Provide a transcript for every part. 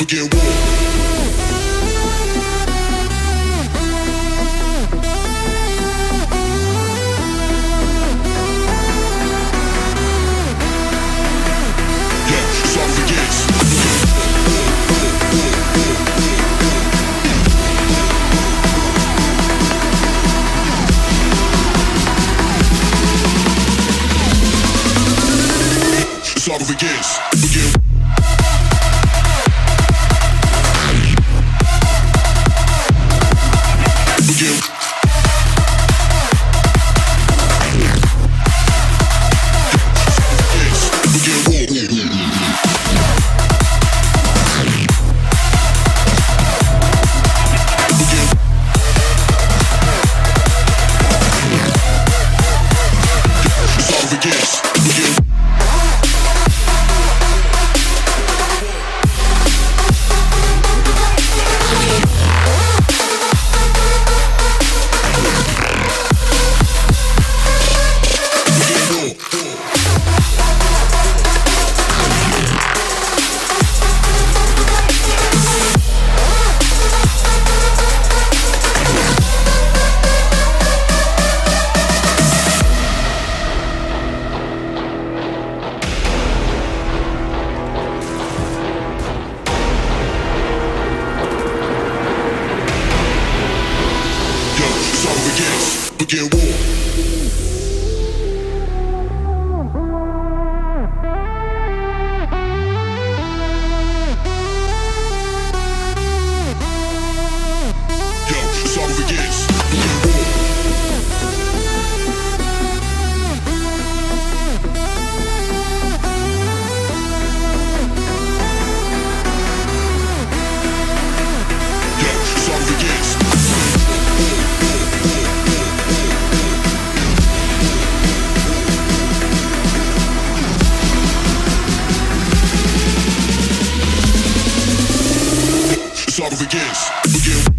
begin war. Saga begins. Begin. Begin. Begin war. Saga begins. Begin.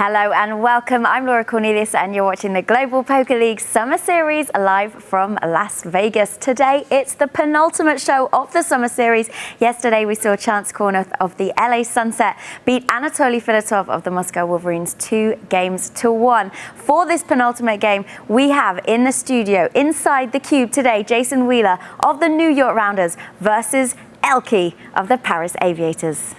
Hello and welcome. I'm Laura Cornelius and you're watching the Global Poker League Summer Series live from Las Vegas. Today, it's the penultimate show of the Summer Series. Yesterday, we saw Chance Kornuth of the LA Sunset beat Anatoly Filatov of the Moscow Wolverines 2-1. For this penultimate game, we have in the studio, inside the cube today, Jason Wheeler of the New York Rounders versus ElkY of the Paris Aviators.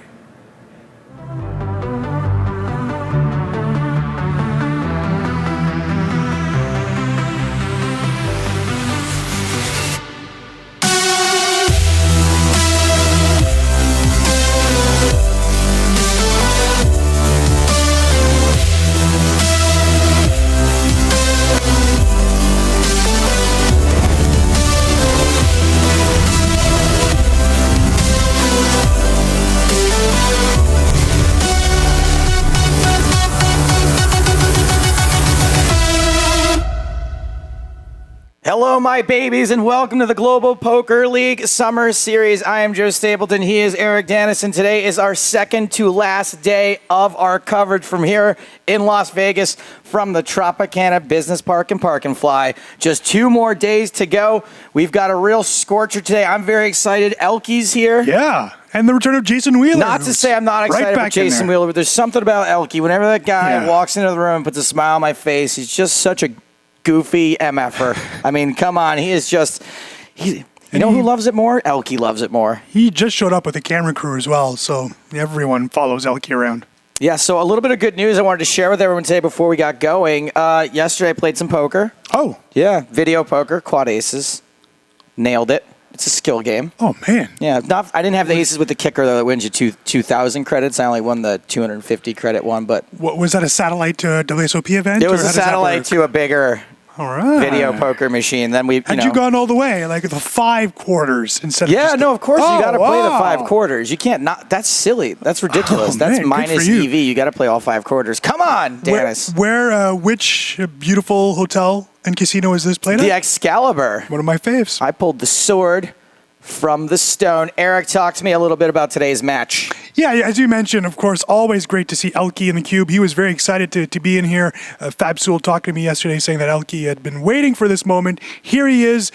Hello, my babies, and welcome to the Global Poker League Summer Series. I am Joe Stapleton. He is Eric Dannison. Today is our second to last day of our coverage from here in Las Vegas from the Tropicana Business Park and Park and Fly. Just 2 more days to go. We've got a real scorcher today. I'm very excited. ElkY's here. Yeah, and the return of Jason Wheeler. Not to say I'm not excited for Jason Wheeler, but there's something about ElkY. Whenever that guy walks into the room and puts a smile on my face, he's just such a goofy MFer. I mean, come on. He is just... You know who loves it more? ElkY loves it more. He just showed up with a camera crew as well, so everyone follows ElkY around. Yeah, so a little bit of good news I wanted to share with everyone today before we got going. Yesterday I played some poker. Oh. Yeah, video poker, quad aces. Nailed it. It's a skill game. Oh, man. Yeah, I didn't have the aces with the kicker, though, that wins you 2,000 credits. I only won the 250 credit one, but... What, was that a satellite to a WSOP event? It was a satellite to a bigger... All right. Video poker machine. Then we, Had you gone all the way, like the 5 quarters instead of Yeah, just no, of course. You got to play the 5 wow. quarters. You can't not. That's silly. That's ridiculous. That's man, minus EV. You got to play all 5 quarters. Come on, Dennis. Which beautiful hotel and casino is this played at? The Excalibur. One of my faves. I pulled the sword from the stone. Eric, talk to me a little bit about today's match. Yeah, as you mentioned, of course, always great to see ElkY in the cube. He was very excited to be in here. Fab Sewell talked to me yesterday saying that ElkY had been waiting for this moment. Here he is.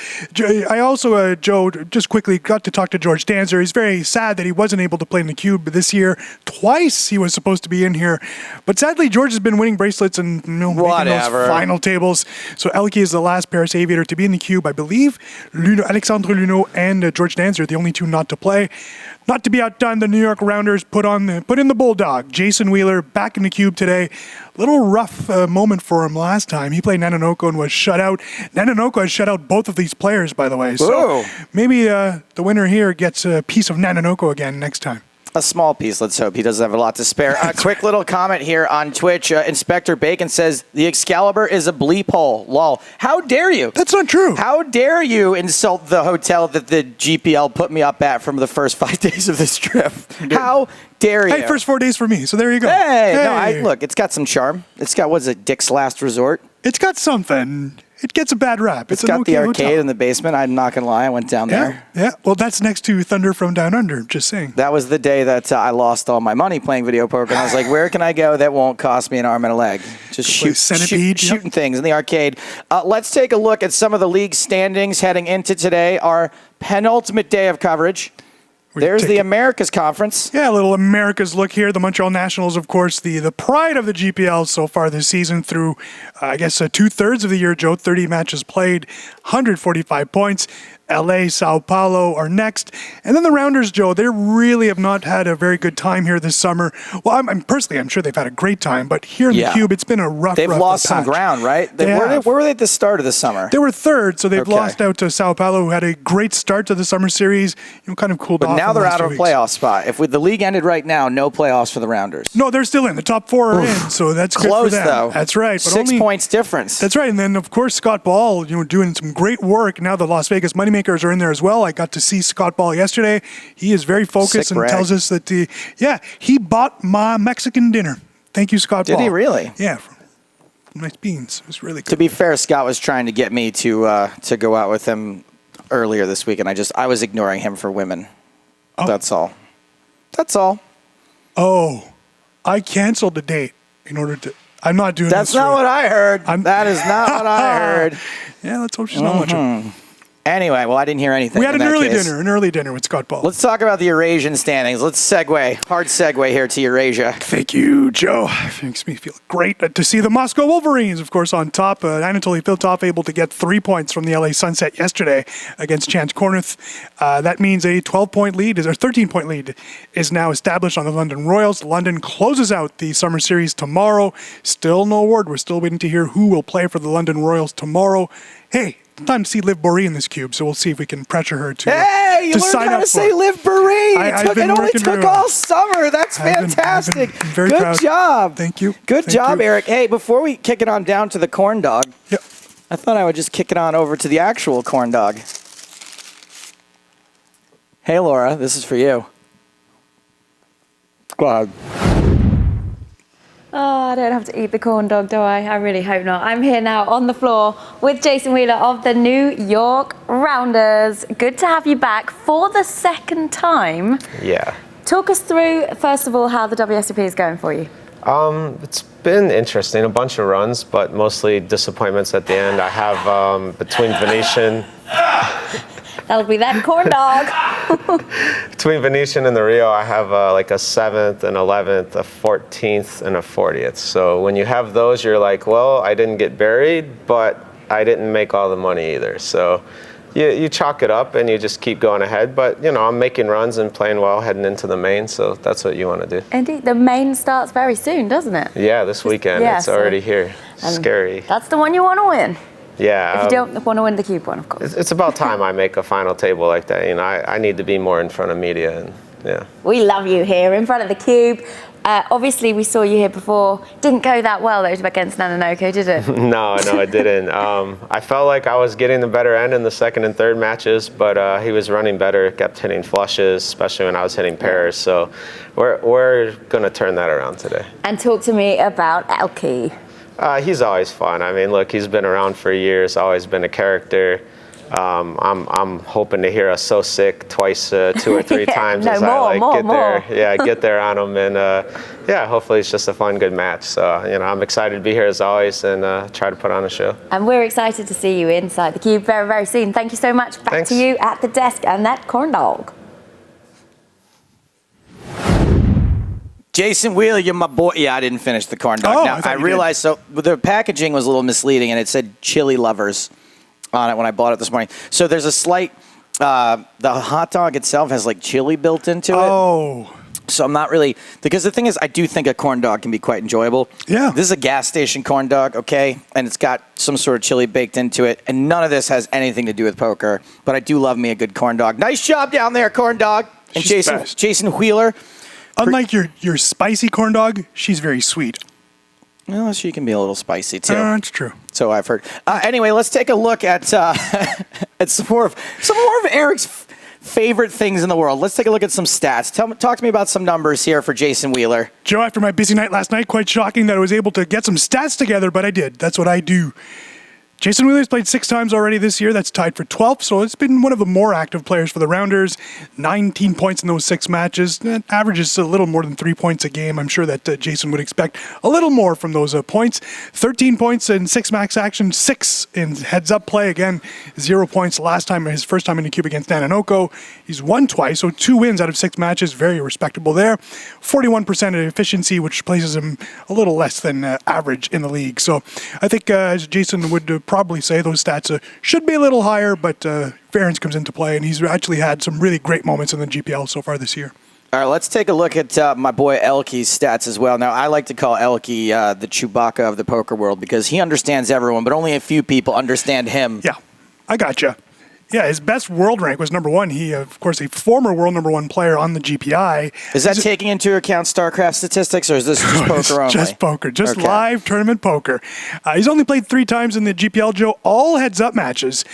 I also, Joe, just quickly got to talk to George Danzer. He's very sad that he wasn't able to play in the cube this year. Twice he was supposed to be in here. But sadly, George has been winning bracelets and making those final tables. So ElkY is the last Paris Aviator to be in the cube. I believe Alexandre Luneau and George Danzer are the only 2 not to play. Not to be outdone, the New York Rounders put in the Bulldog. Jason Wheeler back in the cube today. Little rough moment for him last time. He played Nanonoko and was shut out. Nanonoko has shut out both of these players, by the way. So maybe the winner here gets a piece of Nanonoko again next time. A small piece, let's hope. He doesn't have a lot to spare. A quick little comment here on Twitch. Inspector Bacon says, the Excalibur is a bleep hole. Lol. How dare you? That's not true. How dare you insult the hotel that the GPL put me up at from the first 5 days of this trip? How dare you? Hey, first 4 days for me, so there you go. Hey. No, look, it's got some charm. It's got, what is it, Dick's Last Resort? It's got something. It gets a bad rap. It's got the arcade in the basement. I'm not going to lie. I went down there. Yeah. Well, that's next to Thunder from Down Under. Just saying. That was the day that I lost all my money playing video poker. And I was like, where can I go that won't cost me an arm and a leg? Just shooting things in the arcade. Let's take a look at some of the league standings heading into today, our penultimate day of coverage. There's the Americas Conference. Yeah, a little America's look here. The Montreal Nationals, of course, the pride of the GPL so far this season through, I guess, 2/3 of the year, Joe. 30 matches played, 145 points. LA, Sao Paulo are next. And then the Rounders, Joe, they really have not had a very good time here this summer. Well, I'm sure they've had a great time, but here in the cube, it's been a rough They've lost some ground, right? Where were they at the start of the summer? They were 3rd, so they've lost out to Sao Paulo, who had a great start to the summer series. Kind of cooled off. But now they're out of a playoff spot. If the league ended right now, no playoffs for the Rounders. No, they're still in. The top 4 are in, so that's good for them. Close, though. That's right. But 6 points difference. That's right. And then, of course, Scott Ball, doing some great work. Now the Las Vegas Moneymakers are in there as well. I got to see Scott Ball yesterday. He is very focused and tells us that he bought my Mexican dinner. Thank you, Scott Ball. Did he really? Yeah. Nice beans. It was really good. To be fair, Scott was trying to get me to go out with him earlier this week, and I was ignoring him for women. Oh. That's all. Oh, I canceled the date. in order to. I'm not doing That's this. not what I heard. That is not what I heard. Yeah, let's hope she's not watching. Anyway, well, I didn't hear anything. We had in an that early case. dinner. An early dinner with Scott Paul. Let's talk about the Eurasian standings. Let's hard segue here to Eurasia. Thank you, Joe. It makes me feel great to see the Moscow Wolverines, of course, on top. Anatoly Filtov able to get 3 points from the LA Sunset yesterday against Chance Kornuth. That means a 12-point lead, or 13-point lead, is now established on the London Royals. London closes out the summer series tomorrow. Still no word. We're still waiting to hear who will play for the London Royals tomorrow. Hey, time to see Liv Bory in this cube, so we'll see if we can pressure her to Hey, you to learned sign how up to say for it. Liv Bory. I've been It only working took very well. all summer. That's I've been fantastic. very Good proud. job. Thank you. Good Thank job, you. Eric. Hey, before we kick it on down to the corn dog, Yep. I thought I would just kick it on over to the actual corn dog. Hey, Laura, this is for you. Go ahead. Oh, I don't have to eat the corn dog, do I? I really hope not. I'm here now on the floor with Jason Wheeler of the New York Rounders. Good to have you back for the second time. Yeah. Talk us through, first of all, how the WSOP is going for you. It's been interesting, a bunch of runs, but mostly disappointments at the end. I have between Venetian That'll be that corn dog. Between Venetian and the Rio, I have like a 7th, an 11th, a 14th, and a 40th. So when you have those, you're like, well, I didn't get buried, but I didn't make all the money either. So you chalk it up and you just keep going ahead. But, you know, I'm making runs and playing well heading into the main, so that's what you want to do. Indeed, the main starts very soon, doesn't it? Yeah, this weekend. yeah, it's so- already here. Scary. That's the one you want to win. Yeah. If you don't want to win the cube one, of course. It's about time I make a final table like that. You know, I need to be more in front of media, and yeah. We love you here in front of the cube. Obviously, we saw you here before. Didn't go that well, though, against Nanonoko, did it? No, it didn't. I felt like I was getting the better end in the second and third matches, but he was running better, kept hitting flushes, especially when I was hitting pairs. So we're going to turn that around today. And talk to me about ElkY. He's always fun. I mean, look, he's been around for years, always been a character. I'm hoping to hear a "so sick" twice, 2 or 3 times as I get there on him, and hopefully it's just a fun, good match. So you know, I'm excited to be here as always and try to put on a show. And we're excited to see you inside the cube very, very soon. Thank you so much. Back Thanks. to you at the desk and that corn dog. Jason Wheeler, you're my boy. Yeah, I didn't finish the corn dog. Oh, now, I thought I you realized, so the packaging was a little misleading, and it said Chili Lovers on it when I bought it this morning. So there's a slight, the hot dog itself has like chili built into it. Oh. So I'm not really, because the thing is, I do think a corn dog can be quite enjoyable. Yeah. This is a gas station corn dog, okay? And it's got some sort of chili baked into it. And none of this has anything to do with poker. But I do love me a good corn dog. Nice job down there, corn dog. And She's best. Jason Wheeler. Unlike your spicy corn dog, she's very sweet. Well, she can be a little spicy too. That's true. So I've heard. Anyway, let's take a look at at some more of Eric's favorite things in the world. Let's take a look at some stats. Talk to me about some numbers here for Jason Wheeler. Joe, after my busy night last night, quite shocking that I was able to get some stats together, but I did. That's what I do. Jason Wheeler's played 6 times already this year. That's tied for 12th, so it's been one of the more active players for the Rounders. 19 points in those 6 matches. That averages a little more than 3 points a game. I'm sure that Jason would expect a little more from those points. 13 points in 6 max action, 6 in heads-up play. Again, 0 points last time, his first time in the cube against Nanonoko. He's won twice, so 2 wins out of 6 matches. Very respectable there. 41% efficiency, which places him a little less than average in the league. So I think, as Jason would probably say, those stats should be a little higher, but variance comes into play, and he's actually had some really great moments in the GPL so far this year. All right, let's take a look at my boy ElkY's stats as well. Now, I like to call ElkY the Chewbacca of the poker world because he understands everyone, but only a few people understand him. Yeah, I gotcha. Yeah, his best world rank was number 1. He, of course, a former world number 1 player on the GPI. Is that taking into account StarCraft statistics, or is this just poker only? Just poker, just Okay. live tournament poker. He's only played 3 times in the GPL, Joe, all heads-up matches.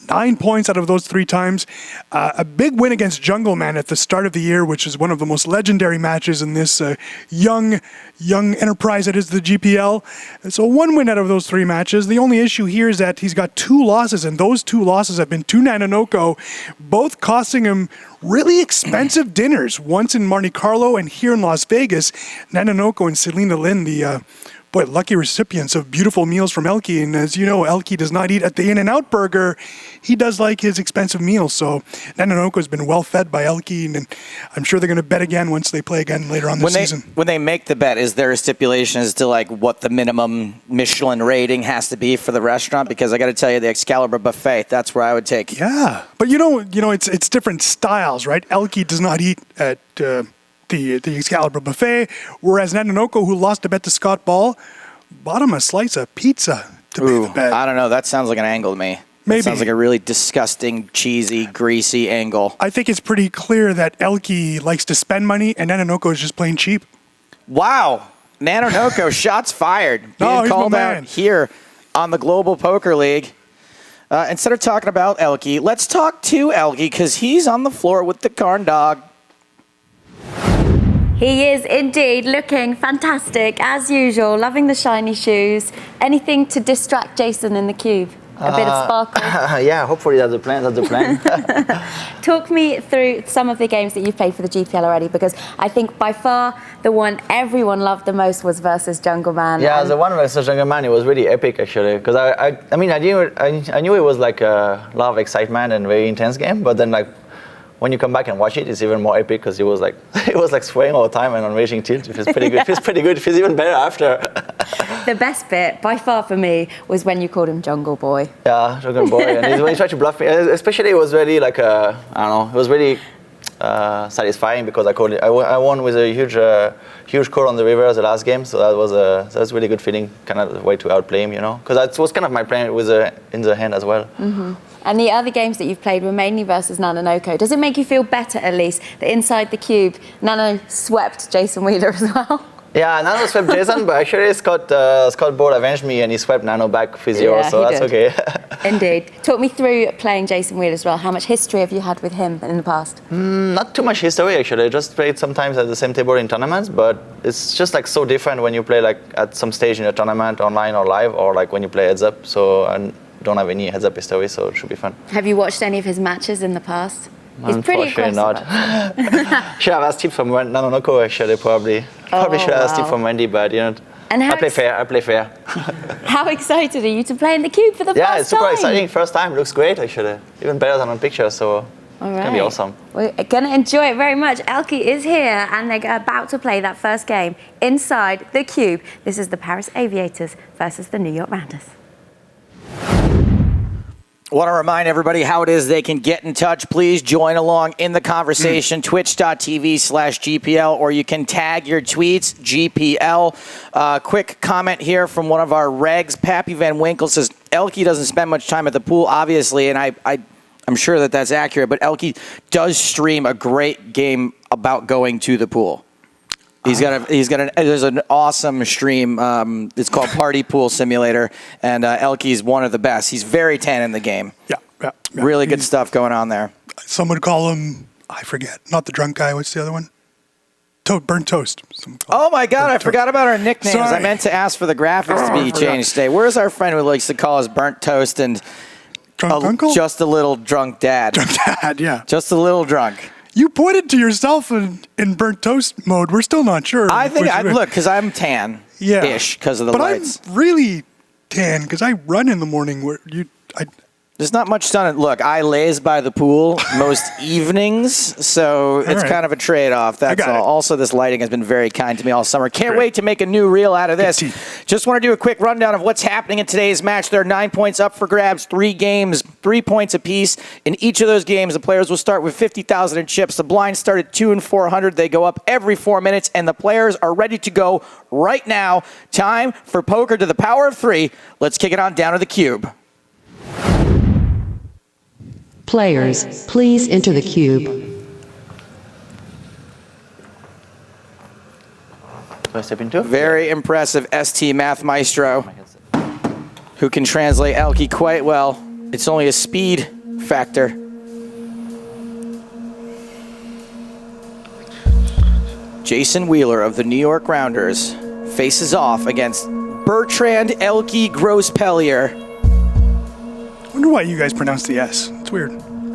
9 points out of those 3 times. A big win against Jungle Man at the start of the year, which is one of the most legendary matches in this young enterprise that is the GPL. So 1 win out of those 3 matches. The only issue here is that he's got 2 losses, and those 2 losses have been to Nanonoko, both costing him really expensive dinners, once in Monte Carlo and here in Las Vegas. Nanonoko and Selena Lynn, the lucky recipients of beautiful meals from ElkY. And as you know, ElkY does not eat at the In-N-Out Burger. He does like his expensive meals. So Nanonoko has been well fed by ElkY, and I'm sure they're going to bet again once they play again later on this season. When they make the bet, is there a stipulation as to like what the minimum Michelin rating has to be for the restaurant? Because I got to tell you, the Excalibur buffet, that's where I would take. Yeah, but you know, it's different styles, right? ElkY does not eat at the Excalibur buffet, whereas Nanonoko, who lost a bet to Scott Ball, bought him a slice of pizza to pay the bet. I don't know. That sounds like an angle to me. Maybe. That sounds like a really disgusting, cheesy, greasy angle. I think it's pretty clear that ElkY likes to spend money, and Nanonoko is just plain cheap. Wow. Nanonoko, shots fired. No, Being he's called my out man. here on the Global Poker League. Instead of talking about ElkY, let's talk to ElkY because he's on the floor with the Carn Dog. He is indeed looking fantastic, as usual, loving the shiny shoes. Anything to distract Jason in the cube? A bit of sparkle? Yeah, hopefully that's the plan. Talk me through some of the games that you've played for the GPL already, because I think by far the one everyone loved the most was versus Jungle Man. Yeah, the one versus Jungle Man, it was really epic actually, because I knew it was like a lot of excitement and very intense game, but then like when you come back and watch it, it's even more epic because it was like swaying all the time and on raging tilt. It feels pretty good. It feels even better after. The best bit, by far for me, was when you called him Jungle Boy. Yeah, Jungle Boy. And when he tried to bluff me, especially it was really like I don't know, it was really satisfying because I won with a huge call on the river the last game, so that was a really good feeling, kind of a way to outplay him, because that was kind of my plan with in the hand as well. Mm-hmm. And the other games that you've played were mainly versus Nanonoko. Does it make you feel better, at least, that inside the cube, Nano swept Jason Wheeler as well? Yeah, Nano swept Jason, but actually Scott Ball avenged me and he swept Nano back physio, so that's okay. Indeed. Talk me through playing Jason Wheeler as well. How much history have you had with him in the past? Not too much history actually. I just played sometimes at the same table in tournaments, but it's just like so different when you play like at some stage in a tournament, online or live, or like when you play heads up. So I don't have any heads up history, so it should be fun. Have you watched any of his matches in the past? He's pretty Unfortunately impressive. not. Should have asked tip from Nanonoko actually, probably should have asked tip from Wendy, but And I play fair. How excited are you to play in the cube for the first time? Yeah, it's super exciting. First time, looks great actually. Even better than on picture, so it's gonna be awesome. We're gonna enjoy it very much. ElkY is here and they're about to play that first game inside the cube. This is the Paris Aviators versus the New York Rounders. Want to remind everybody how it is they can get in touch. Please join along in the conversation, twitch.tv/GPL, or you can tag your tweets, GPL. Quick comment here from one of our regs. Pappy Van Winkle says, ElkY doesn't spend much time at the pool, obviously, and I'm sure that that's accurate, but ElkY does stream a great game about going to the pool. There's an awesome stream. It's called Party Pool Simulator, and ElkY is one of the best. He's very tan in the game. Yeah. Really good stuff going on there. Some would call him, I forget, not the drunk guy. What's the other one? Burnt toast. Oh my God, I forgot about our nicknames. Sorry. I meant to ask for the graphics to be changed today. Where's our friend who likes to call us Burnt Toast and Drunk uncle? Just a little drunk dad? Drunk dad, yeah. Just a little drunk. You pointed to yourself in burnt toast mode. We're still not sure. I think look, because I'm tan-ish because of the lights. I'm really tan because I run in the morning. There's not much sun. Look, I laze by the pool most evenings, so it's kind of a trade-off. That's all. Also, this lighting has been very kind to me all summer. Can't wait to make a new reel out of this. Just want to do a quick rundown of what's happening in today's match. There are 9 points up for grabs, 3 games, 3 points apiece. In each of those games, the players will start with 50,000 in chips. The blinds start at 2 and 400. They go up every 4 minutes, and the players are ready to go right now. Time for poker to the power of 3. Let's kick it on down to the cube. Players, please enter the cube. Do I step into? Very impressive ST Math Maestro, who can translate ElkY quite well. It's only a speed factor. Jason Wheeler of the New York Rounders faces off against Bertrand ElkY Grospellier. I wonder why you guys pronounce the S. It's weird.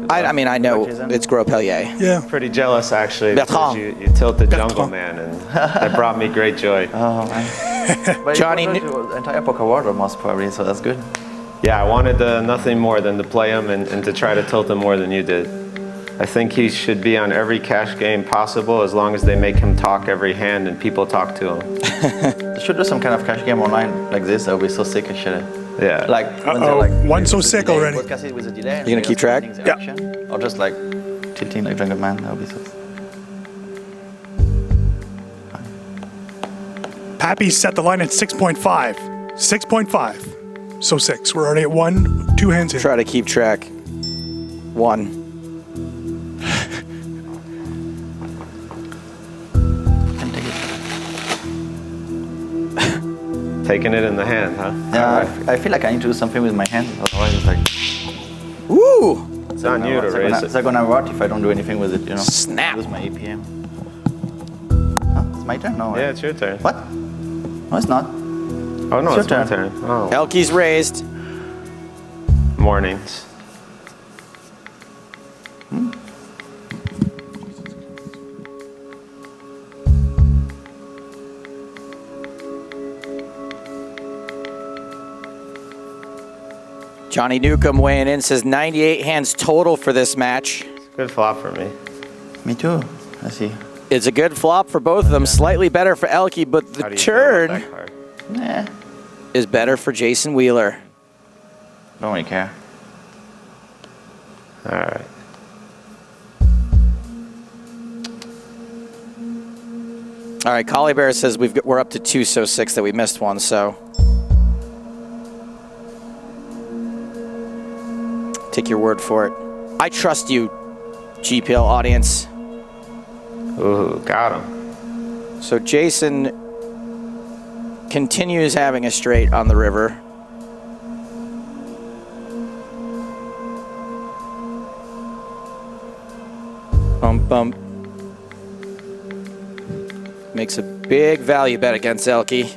I mean, I know it's Grospellier. Yeah. Pretty jealous, actually, Bertrand. because you tilt the jungle Bertrand. man, and that brought me great joy. Oh, man. But Johnny you control the entire poker world almost, probably, so that's good. Yeah, I wanted nothing more than to play him and to try to tilt him more than you did. I think he should be on every cash game possible as long as they make him talk every hand and people talk to him. They should do some kind of cash game online like this. That would be so sick, actually. Yeah. Like, when they're Uh-oh, like, one so with sick delay, already. Broadcast it with a delay. You gonna keep track? Yeah. Action, or just like tilting like Jungle Man. That would be so. Pappy set the line at 6.5. 6.5. So 6. We're already at 1, 2 hands in. Try to keep track. 1. Can take it. Taking it in the hand, huh? Yeah, I feel like I need to do something with my hand. Otherwise, it's like Woo! It's on you to raise it's it. gonna rot if I don't do anything with it. You know. Snap. Lose my APM. Huh? It's my turn. No. Yeah, it's your turn. What? No, it's not. Oh, no, It's it's your my turn. turn. Oh, ElkY's raised. mornings. Johnny Newcomb weighing in says 98 hands total for this match. Good flop for me. Me too. I see. It's a good flop for both of them. Slightly better for ElkY, but How the do you feel about turn that card? Nah. is better for Jason Wheeler. Don't really care. All right. All right, Collie Bear says we're up to 2 so 6 that we missed one, so. Take your word for it. I trust you, GPL audience. Ooh, got him. So Jason continues having a straight on the river. Bump, bump. Makes a big value bet against ElkY.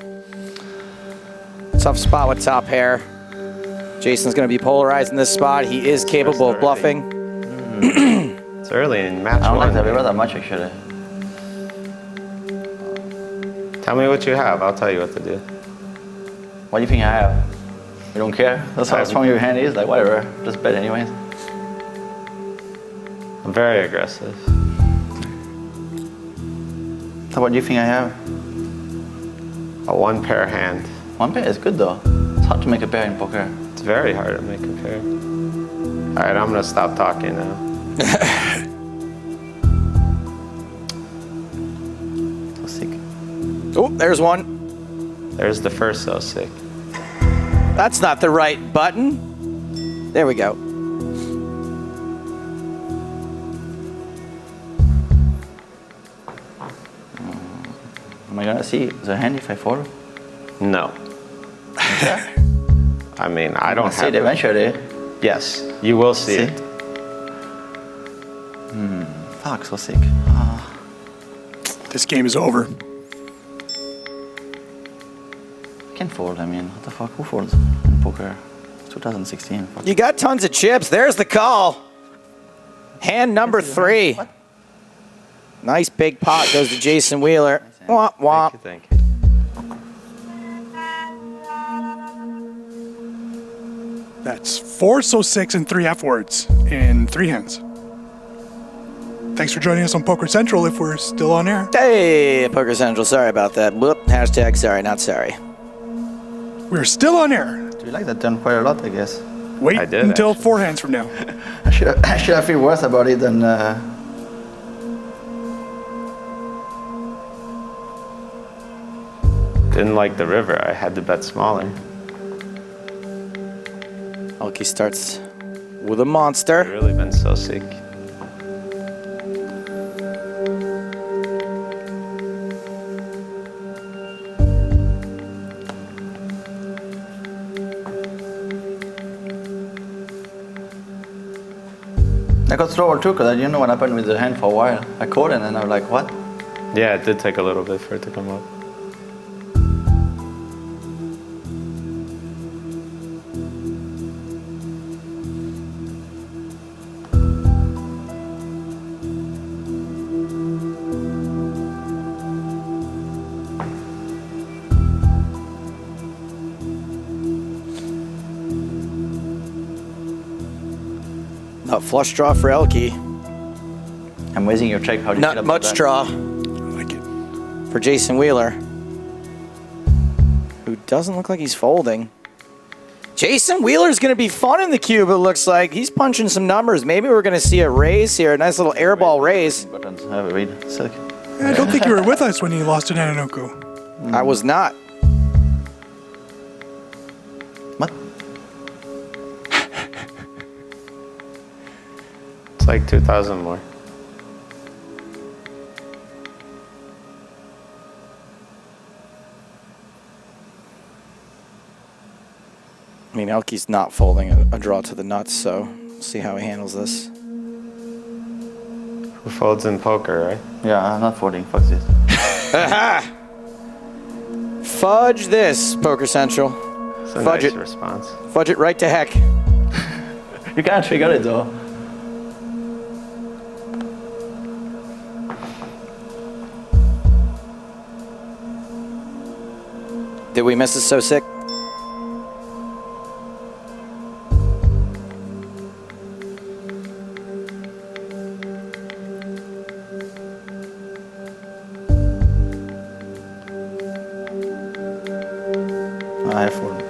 Tough spot with top pair. Jason's going to be polarized in this spot. He is capable of bluffing. It's early in match I don't like one. that river that much actually. Tell me what you have. I'll tell you what to do. What do you think I have? You don't care? That's how strong your hand is? Like, whatever. Just bet anyways. I'm very aggressive. So what do you think I have? A one pair hand. One pair is good though. It's hard to make a pair in poker. It's very hard to make a pair. All right, I'm gonna stop talking now. So sick. Oh, there's one. There's the first so sick. That's not the right button. There we go. Am I gonna see the hand if I fold? No. I mean, I don't I'll see have it eventually. Yes, you will see it. Fuck, so sick. This game is over. I can't fold, I mean, what the fuck? Who folds in poker? It's 2016. Fuck. You got tons of chips. There's the call. Hand number 3. What? Nice big pot goes to Jason Wheeler. Womp womp. Thank you. That's 4 so 6 and 3 F words in 3 hands. Thanks for joining us on Poker Central if we're still on air. Hey, Poker Central. Sorry about that. Whoop. Hashtag sorry, not sorry. We're still on air. Do you like that turn quite a lot, I guess? Wait I did, until actually. 4 hands from now. I should feel worse about it than... Didn't like the river. I had to bet smaller. ElkY starts with a I've monster. really been so sick. I got slower too because I didn't know what happened with the hand for a while. I called and then I was like, what? Yeah, it did take a little bit for it to come up. Not flush draw for ElkY. I'm wasting your check. How do you feel Not about much that? draw I like it. for Jason Wheeler, who doesn't look like he's folding. Jason Wheeler's going to be fun in the cube, it looks like. He's punching some numbers. Maybe we're going to see a raise here, a nice little airball raise. Buttons. Have a read. Sick. I don't think you were with us when you lost to Nananoku. I was not. What? It's like 2,000 more. I mean, ElkY's not folding a draw to the nuts, so we'll see how he handles this. Who folds in poker, right? Yeah, I'm not folding. Fuck this. Aha! Fudge this, Poker Central. It's a Fudge nice it. response. Fudge it right to heck. You can't figure it though. Did we miss it so sick? I have fold.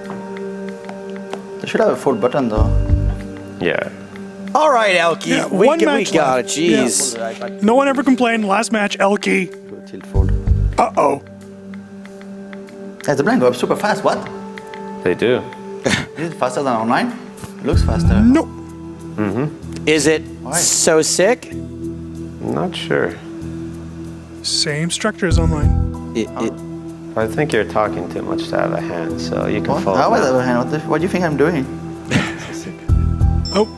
They should have a fold button though. Yeah. All right, ElkY. Yeah, we one got match it. left. Jeez. No one ever complained. Last match, ElkY. Go tilt fold. Uh-oh. Hey, the blind go up super fast. What? They do. Is it faster than online? It looks faster. No. Is it Why? so sick? Not sure. Same structure as online. I think you're talking too much to have a hand, so you can What? fold How on the now. other hand? What do you think I'm doing? Oh,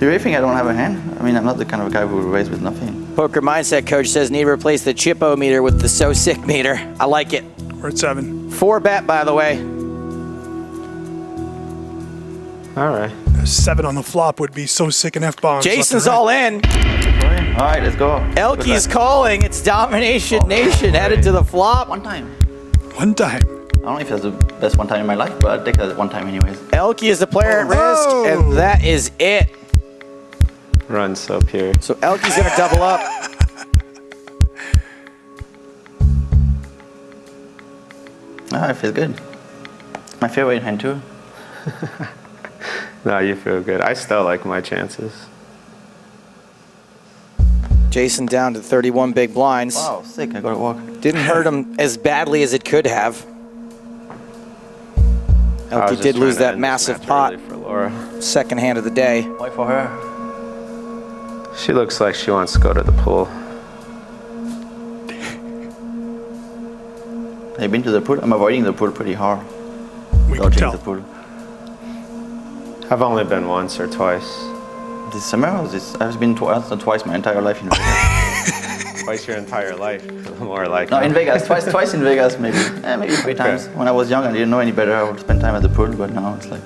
You really think I don't have a hand? I mean, I'm not the kind of guy who will raise with nothing. Poker Mindset Coach says need to replace the Chippo meter with the So Sick meter. I like it. we're at 7. 4 bet, by the way. All right. A 7 on the flop would be so sick in F-bombs. Jason's all in. All right, let's go. ElkY's Good luck. calling. It's Domination Nation headed to the flop. One time. One time. I don't know if that's the best one time in my life, but I'll take that one time anyways. ElkY is the player at risk, Oh. and that is it. Run so pure. So ElkY's going to double up. Ah, it feels good. My favorite hand too. No, you feel good. I still like my chances. Jason down to 31 big blinds. Wow, sick. I gotta walk. Didn't hurt him as badly as it could have. I was ElkY just did lose trying to that end this massive match pot. early for Laura. Second hand of the day. Why for her? She looks like she wants to go to the pool. Have you been to the pool? I'm avoiding the pool pretty hard. We can Dodging tell. the pool. I've only been once or twice. This summer or this? I've been twice my entire life in Vegas. Twice your entire life. More like No, in Vegas. Twice in Vegas, maybe. Maybe 3 times. When I was young and didn't know any better, I would spend time at the pool. But now it's like,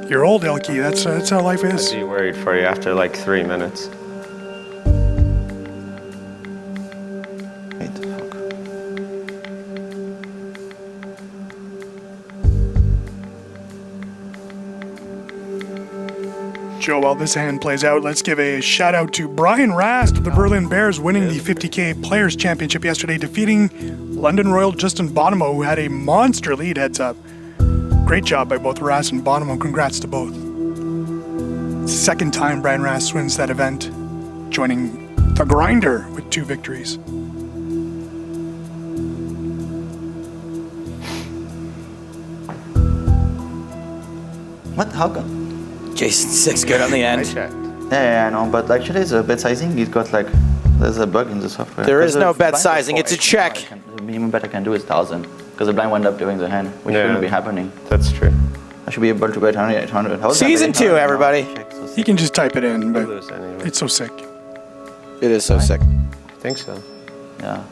You're old, ElkY. That's how life is. I'd be worried for you after like 3 minutes. wait, fuck. Joe, while this hand plays out, let's give a shout out to Brian Rast of the Berlin Bears winning the 50K Players Championship yesterday, defeating London Royal Justin Bonomo, who had a monster lead heads up. Great job by both Rast and Bonomo. Congrats to both. Second time Brian Rast wins that event, joining the Grinder with 2 victories. What? How come? Jason 6 good on the I end. checked. Yeah, I know. But actually, the bet sizing, it got like, there's a bug in the software. There is Because no the bet blind sizing, was it's a 4x. check. The minimum bet I can do is 1,000. Because the blind went up during the hand, which Yeah. shouldn't be happening. That's true. I should be able to bet 100, 800. How is that Season bet 2, 800? everybody. Check, so He can just type it in, but lose anyway. it's so sick. It is so sick. I think so. Yeah.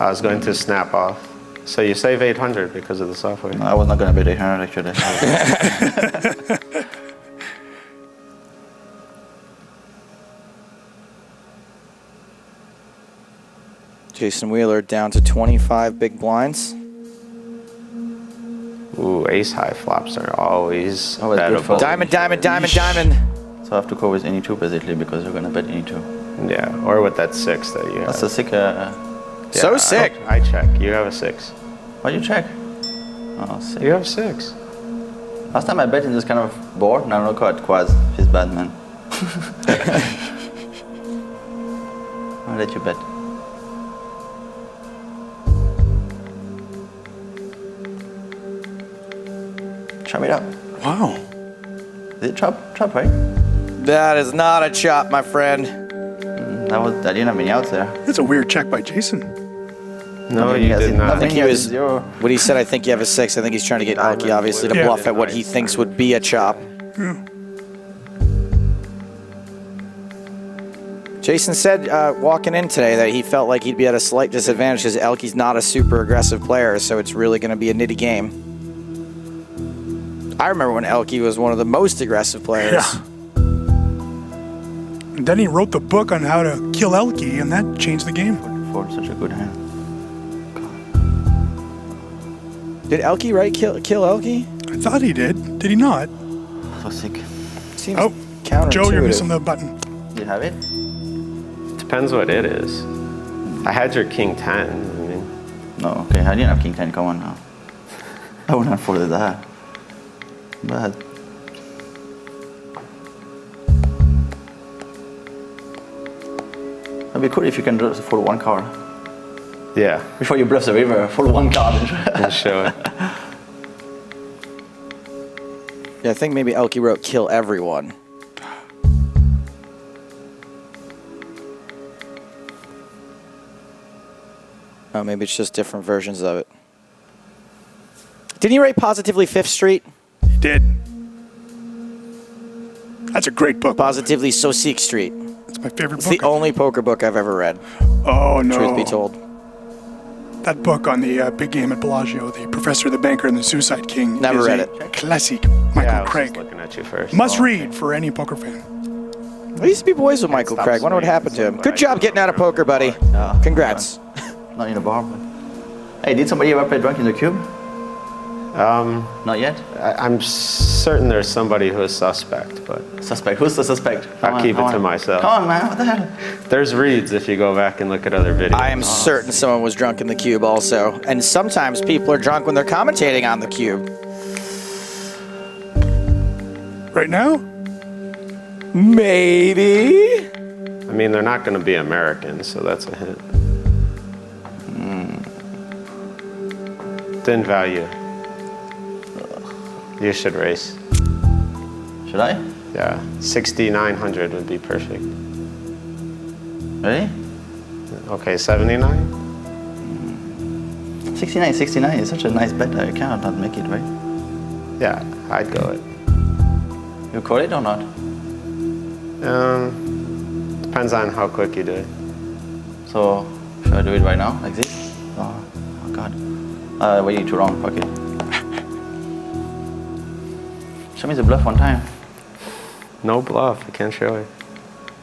I was going to snap off. So you save 800 because of the software. No, I was not going to bet 800 actually. Jason Wheeler down to 25 big blinds. Ooh, ace high flops are always Always good bettable. for- Diamond, diamond, diamond, diamond. So I have to go with any two basically because you're going to bet any two. Yeah, or with that 6 that you have. That's a sick. So sick. I check. You have a 6. Why you check? Oh, sick. You have 6. Last time I bet in this kind of board, now look at quads. He's bad, man. I'll let you bet. Chop it up. Wow. Is it chop? Chop, right? That is not a chop, my friend. I didn't have any outs there. That's a weird check by Jason. No, Nothing you has did it- not. I think he has was. zero. What he said, I think you have a 6. I think he's trying to get ElkY, obviously, to Yeah. bluff at what he thinks would be a chop. Jason said walking in today that he felt like he'd be at a slight disadvantage because ElkY's not a super aggressive player, so it's really going to be a nitty game. I remember when ElkY was one of the most aggressive players. Yeah. And then he wrote the book on how to kill ElkY, and that changed the game. For such a good hand. Did ElkY kill ElkY? I thought he did. Did he not? So sick. Seems Oh, counterintuitive. Joe, you're missing the button. Do you have it? Depends what it is. I had your king 10. I mean, No, okay. I didn't have king 10. Come on now. I wouldn't have folded that. But it'd be cool if you can just fold one card. yeah, Before you bluff the river, fold one card. we'll show it. Yeah, I think maybe ElkY wrote kill everyone. Oh, maybe it's just different versions of it. Didn't he write positively 5th Street? He did. That's a great book. Positively Saucique Street. It's my favorite It's book. the only poker book I've ever read, Oh, no. truth be told. That book on the big game at Bellagio, The Professor, the Banker, and the Suicide King. Never is read a it. Classic. Yeah, I Michael was Craig. just looking at you first. Must read for any poker fan. I used to be boys with Michael Craig. Wonder what happened to him. Good job getting out of poker, buddy. Yeah. Congrats. Not in a bar. But... Hey, did somebody ever play drunk in the cube? Not yet. I'm certain there's somebody who is suspect, but Suspect. Who's the suspect? I'll keep it to myself. Come on, man. What the hell? There's reads if you go back and look at other videos. I am certain someone was drunk in the cube also. And sometimes people are drunk when they're commentating on the cube. Right now? Maybe. I mean, they're not going to be Americans, so that's a hint. Didn't value. You should race. Should I? Yeah, 6,900 would be perfect. Ready? Okay, 79? 69 is such a nice bet. I cannot not make it, right? Yeah, I'd go it. You call it or not? Depends on how quick you do it. So, should I do it right now, like this? Oh God. Wait, too long. Fuck it. Show me the bluff one time. No bluff, I can't show it.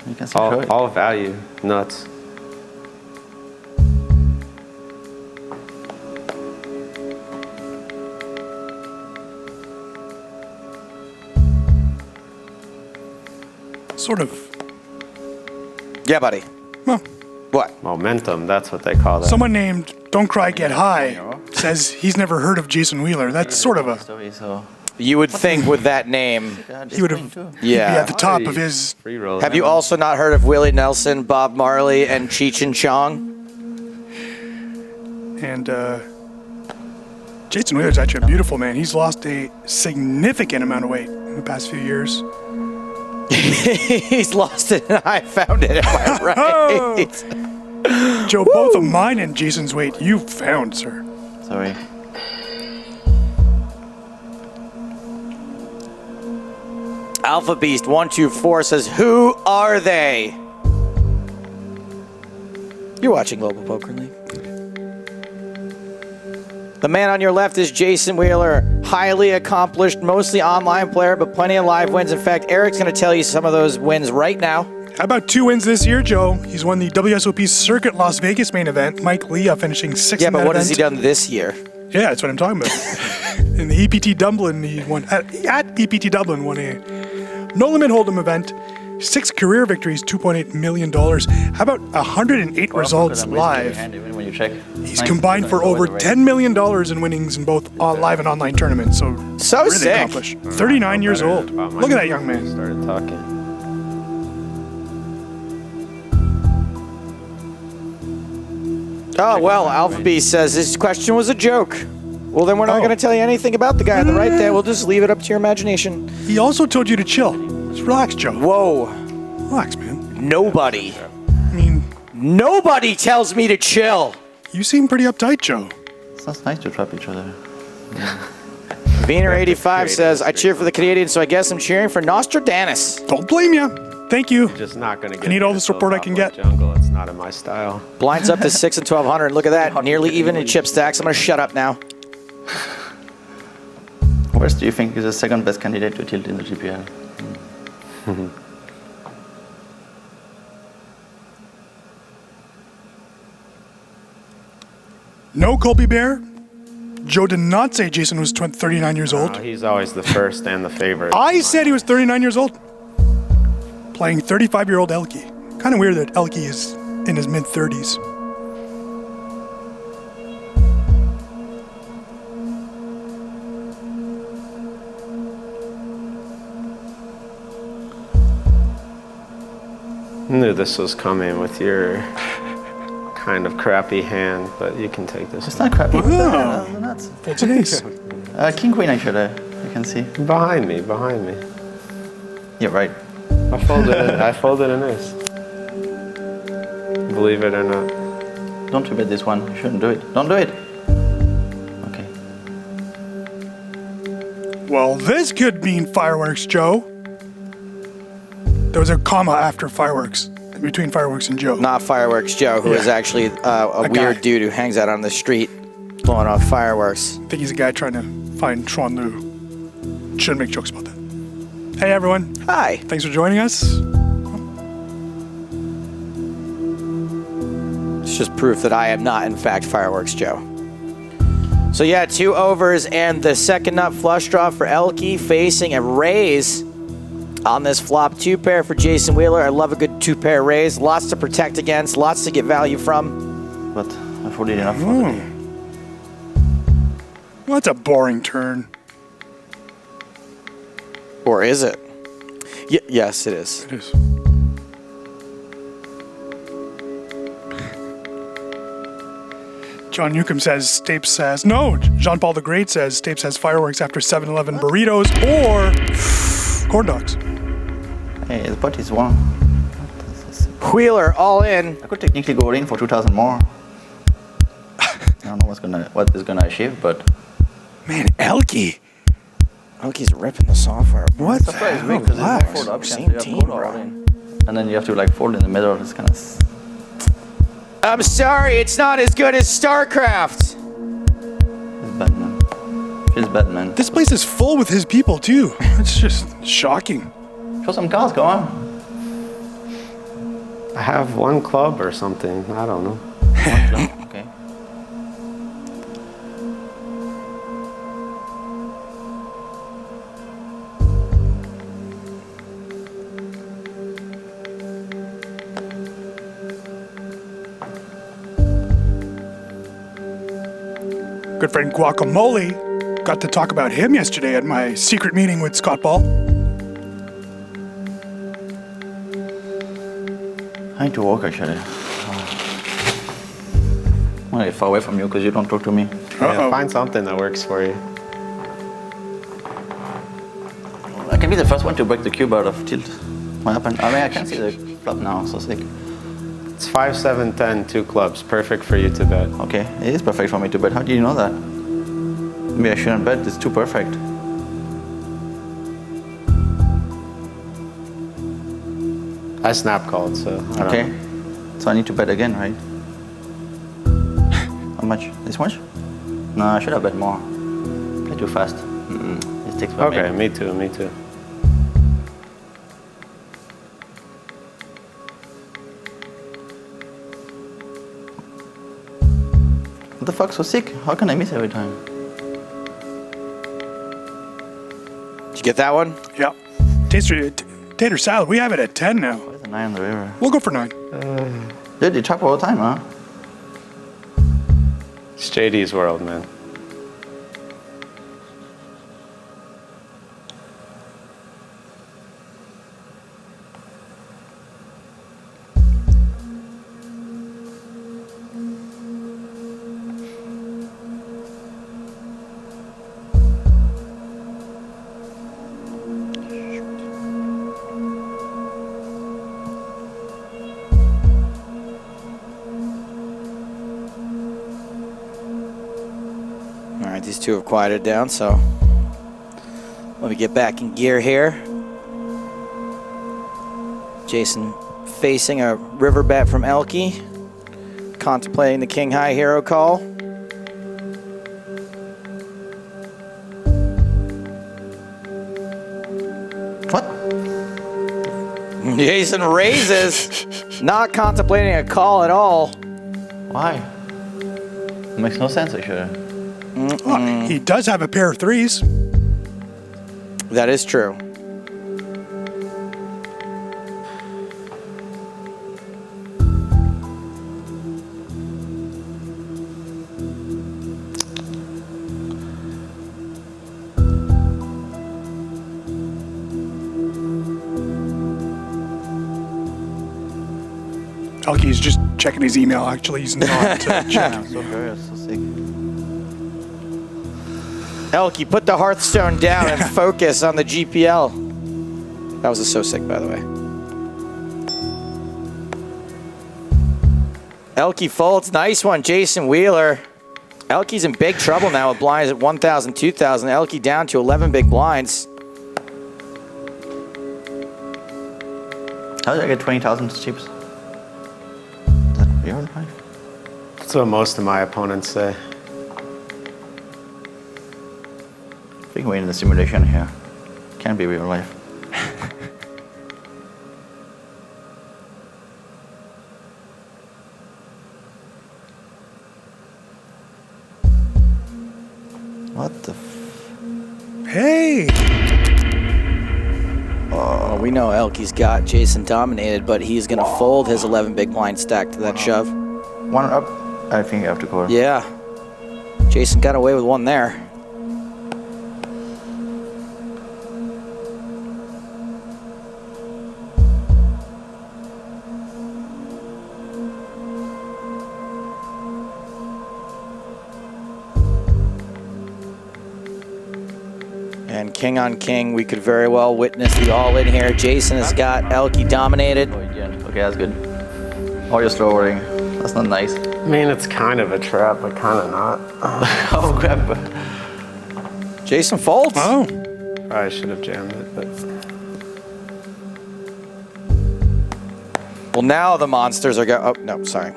You can still show it. All value, nuts. Sort of. Yeah, buddy. Well, What? Momentum, that's what they call that. someone named Don't Cry, Get High says he's never heard of Jason Wheeler. That's sort of a... Story, so You would think with that name. God, He would it's have... playing too. He'd be Yeah. at the top of his... Free roll. Have you also not heard of Willie Nelson, Bob Marley, and Cheech and Chong? And Jason Wheeler's actually a beautiful man. He's lost a significant amount of weight in the past few years. He's lost it and I found it. Am I right? Joe, both of mine and Jason's weight you found, sir. Sorry. Alpha Beast 124 says, who are they? You're watching Global Poker League. The man on your left is Jason Wheeler, highly accomplished, mostly online player, but plenty of live wins. In fact, Eric's going to tell you some of those wins right now. How about 2 wins this year, Joe? He's won the WSOP Circuit Las Vegas main event. Mike Leah finishing 6th Yeah, in but that what has he event. done this year? Yeah, that's what I'm talking about. In the EPT Dublin, he won at EPT Dublin, won a no limit hold'em event. 6 career victories, $2.8 million. How about 108 results live? When you check. He's combined for over $10 million in winnings in both live and online tournaments. So really sick. accomplished. 39 years old. Look at that young man. Started talking. Oh, well, Alpha Beast says this question was a joke. Well, then we're not going to tell you anything about the guy on the right there. We'll just leave it up to your imagination. He also told you to chill. Just relax, Joe. Whoa. Relax, man. Nobody. I mean, Nobody tells me to chill. you seem pretty uptight, Joe. Sounds nice to trap each other. Wiener85 says, I cheer for the Canadians, so I guess I'm cheering for Nostradamus. Don't blame you. Thank you. Just not gonna get. I need all the support I can get. Jungle. It's not in my style. Blinds up to 6 and 1200. Look at that. Nearly even in chip stacks. I'm going to shut up now. Where's do you think is the second best candidate to tilt in the GPL? No Colby Bear. Joe did not say Jason was 39 years old. He's always the first and the favorite. I said he was 39 years old. Playing 35-year-old ElkY. Kind of weird that ElkY is in his mid-30s. Knew this was coming with your kind of crappy hand, but you can take this. It's not crappy. Wow. No, nuts. It's an ace. King Queen actually, you can see. Behind me. You're right. I folded an ace. Believe it or not. Don't bet this one. You shouldn't do it. Don't do it. Okay. Well, this could mean fireworks, Joe. There was a comma after fireworks, between fireworks and Joe. Not Fireworks Joe, who is actually a weird guy. dude who hangs out on the street blowing off fireworks. I think he's a guy trying to find Tron Lu. Shouldn't make jokes about that. Hey, everyone. Hi. Thanks for joining us. It's just proof that I am not, in fact, Fireworks Joe. So yeah, 2 overs and the second nut flush draw for ElkY, facing a raise on this flop 2 pair for Jason Wheeler. I love a good 2 pair raise. Lots to protect against, lots to get value from. But I folded enough for the day. Well, that's a boring turn. Or is it? Yes, it is. It is. John Newcomb says Stapes says no. Jean-Paul the Great says Stapes has fireworks after 7-Eleven burritos or corn dogs. Hey, the pot is one. Wheeler all in. I could technically go in for 2,000 more. I don't know what is gonna achieve, but Man, ElkY. ElkY's ripping the software. What the surprise hell? big because Relax. there's no fold option. Same so you have team, fold or bro. all in. And then you have to like fold in the middle. It's kind of. I'm sorry, it's not as good as StarCraft. It's bad, man. Feels bad, man. This place is full with his people too. It's just shocking. Show some cards, go on. I have 1 club or something. I don't know. Okay. Good friend Guacamole got to talk about him yesterday at my secret meeting with Scott Ball. I need to walk actually. I'm gonna get far away from you because you don't talk to me. Yeah, find something that works for you. I can be the first one to break the cube out of tilt. What happened? I mean, I can see the flop now, so sick. It's 5, 7, 10, 2 clubs. Perfect for you to bet. Okay, it is perfect for me to bet. How do you know that? Maybe I shouldn't bet. It's too perfect. I snap called, so I don't Okay. know. So I need to bet again, right? How much? This much? No, I should have bet more. Play too fast. This takes for Okay, me. me too, me too. What the fuck? So sick? How can I miss every time? Did you get that one? Yeah. Tater salad. We have it at 10 now. Where's the 9 on the river? We'll go for 9. Dude, you chop all the time, huh? It's JD's world, man. All right, these two have quieted down, so let me get back in gear here. Jason facing a river bet from ElkY, contemplating the king high hero call. What? Jason raises, not contemplating a call at all. Why? It makes no sense, actually. Oh, he does have a pair of threes. That is true. ElkY's just checking his email. Actually, he's not checking. I'm so curious, so sick. ElkY, put the Hearthstone down and focus on the GPL. That was a so sick, by the way. ElkY folds, nice one, Jason Wheeler. ElkY's in big trouble now with blinds at 1,000, 2,000. ElkY down to 11 big blinds. How did I get 20,000 chips? Is that real life? That's what most of my opponents say. I think we're in the simulation here. Can't be real life. What the Hey! Well, we know ElkY's got Jason dominated, but he's going to fold his 11 big blind stack to that shove. One up? I think I have to call. Yeah. Jason got away with one there. And king on king, we could very well witness the all-in here. Jason has got ElkY dominated. Oh, yeah. Okay, that's good. Oh, you're slow rolling. That's not nice. I mean, it's kind of a trap, but kind of not. Oh, crap. Jason folds. Oh, I should have jammed it, but Well, now the monsters are oh, no, sorry.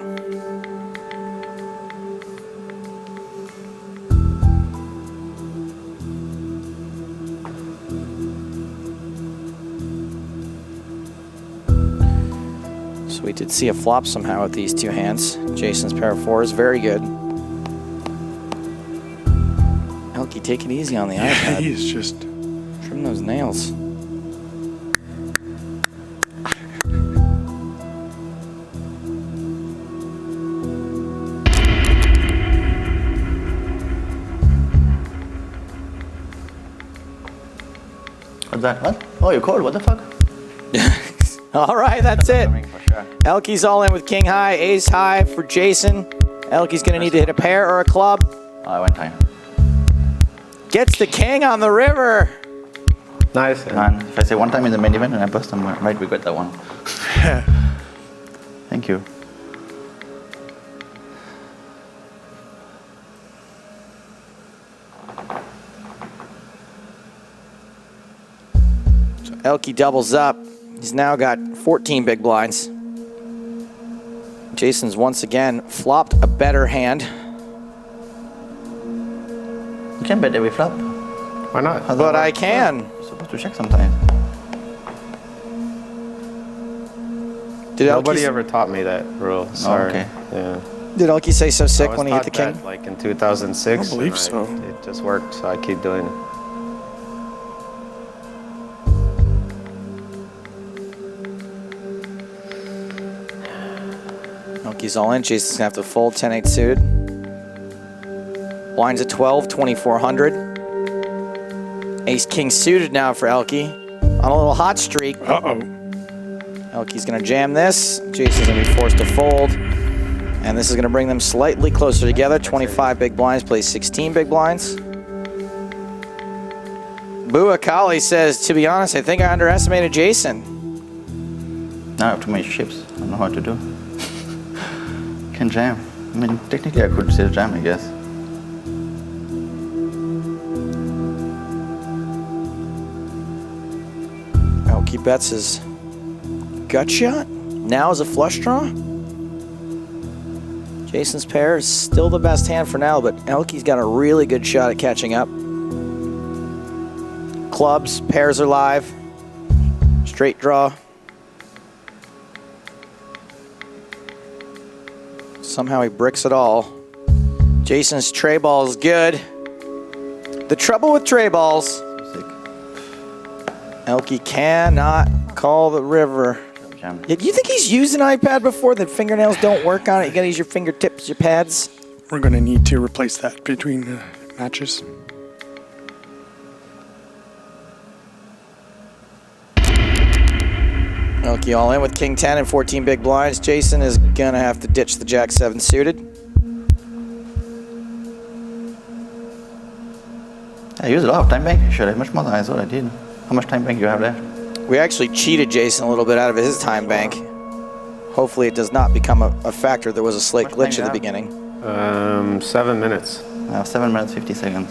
So we did see a flop somehow with these two hands. Jason's pair of fours, very good. ElkY, take it easy on the iPad. he's just. Trim those nails. What's that? What? Oh, you called? What the fuck? All right, that's it. Coming for sure. ElkY's all in with king high, ace high for Jason. ElkY's gonna need to hit a pair or a club. Oh, I went time. Gets the king on the river. nice. Man, if I say one time in the main event and I bust, I might regret that one. Thank you. ElkY doubles up. He's now got 14 big blinds. Jason's once again flopped a better hand. You can bet every flop. Why not? But I can. You're supposed to check sometimes. Did Nobody ElkY ever taught me that rule. Sorry. okay. Yeah. Did ElkY say so sick I was when he hit the taught king? that, like in 2006. I believe and so. It just worked, so I keep doing it. ElkY's all in. Jason's gonna have to fold 10-8 suited. Blinds at 12, 2,400. Ace king suited now for ElkY. On a little hot streak. Uh-oh. ElkY's gonna jam this. Jason's gonna be forced to fold. And this is gonna bring them slightly closer together. 25 big blinds, plays 16 big blinds. Buakali says, to be honest, I think I underestimated Jason. Now I have too many chips. I don't know how to do. Can jam. I mean, technically I could still jam, I guess. ElkY bets his gut shot. Now is a flush draw. Jason's pair is still the best hand for now, but ElkY's got a really good shot at catching up. Clubs, pairs are live. Straight draw. Somehow he bricks it all. Jason's tray ball is good. The trouble with tray balls, ElkY cannot call the river. Jam. Yeah, do you think he's used an iPad before? That fingernails don't work on it? You gotta use your fingertips, your pads. We're going to need to replace that between matches. ElkY all in with king 10 and 14 big blinds. Jason is gonna have to ditch the jack 7 suited. I used a lot of time bank. Should I have much more than I thought I did. How much time bank do you have left? We actually cheated Jason a little bit out of his time bank. Hopefully it does not become a factor. There was a slight How much glitch time at the you have? beginning. 7 minutes. I have 7 minutes, 50 seconds.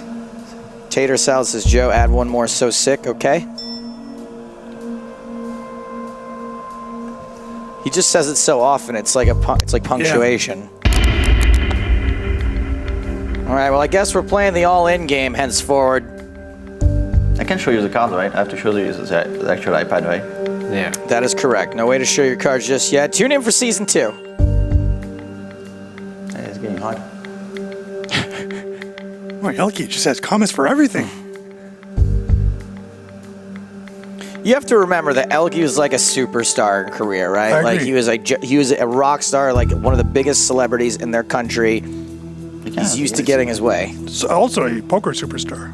Tater Salad says, Joe, add one more, so sick, okay? He just says it so often, it's like it's like punctuation. All right, well, I guess we're playing the all-in game henceforward. I can show you the cards, right? I have to show you the actual iPad, right? Yeah. That is correct. No way to show your cards just yet. Tune in for season 2. Yeah, it's getting hot. Boy, ElkY just has comments for everything. You have to remember that ElkY was like a superstar in Korea, right? I Like agree. he was a rock star, like one of the biggest celebrities in their country. He's used to getting his way. So also a poker superstar.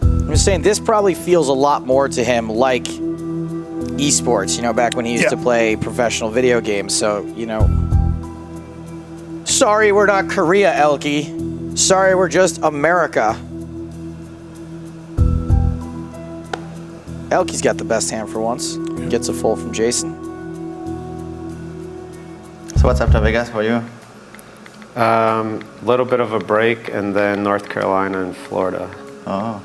I'm just saying, this probably feels a lot more to him like esports, you know, back when he used to play professional video games. So, you know, sorry we're not Korea, ElkY. Sorry we're just America. ElkY's got the best hand for once. Gets a full from Jason. So what's after Vegas for you? Little bit of a break, and then North Carolina and Florida. Oh,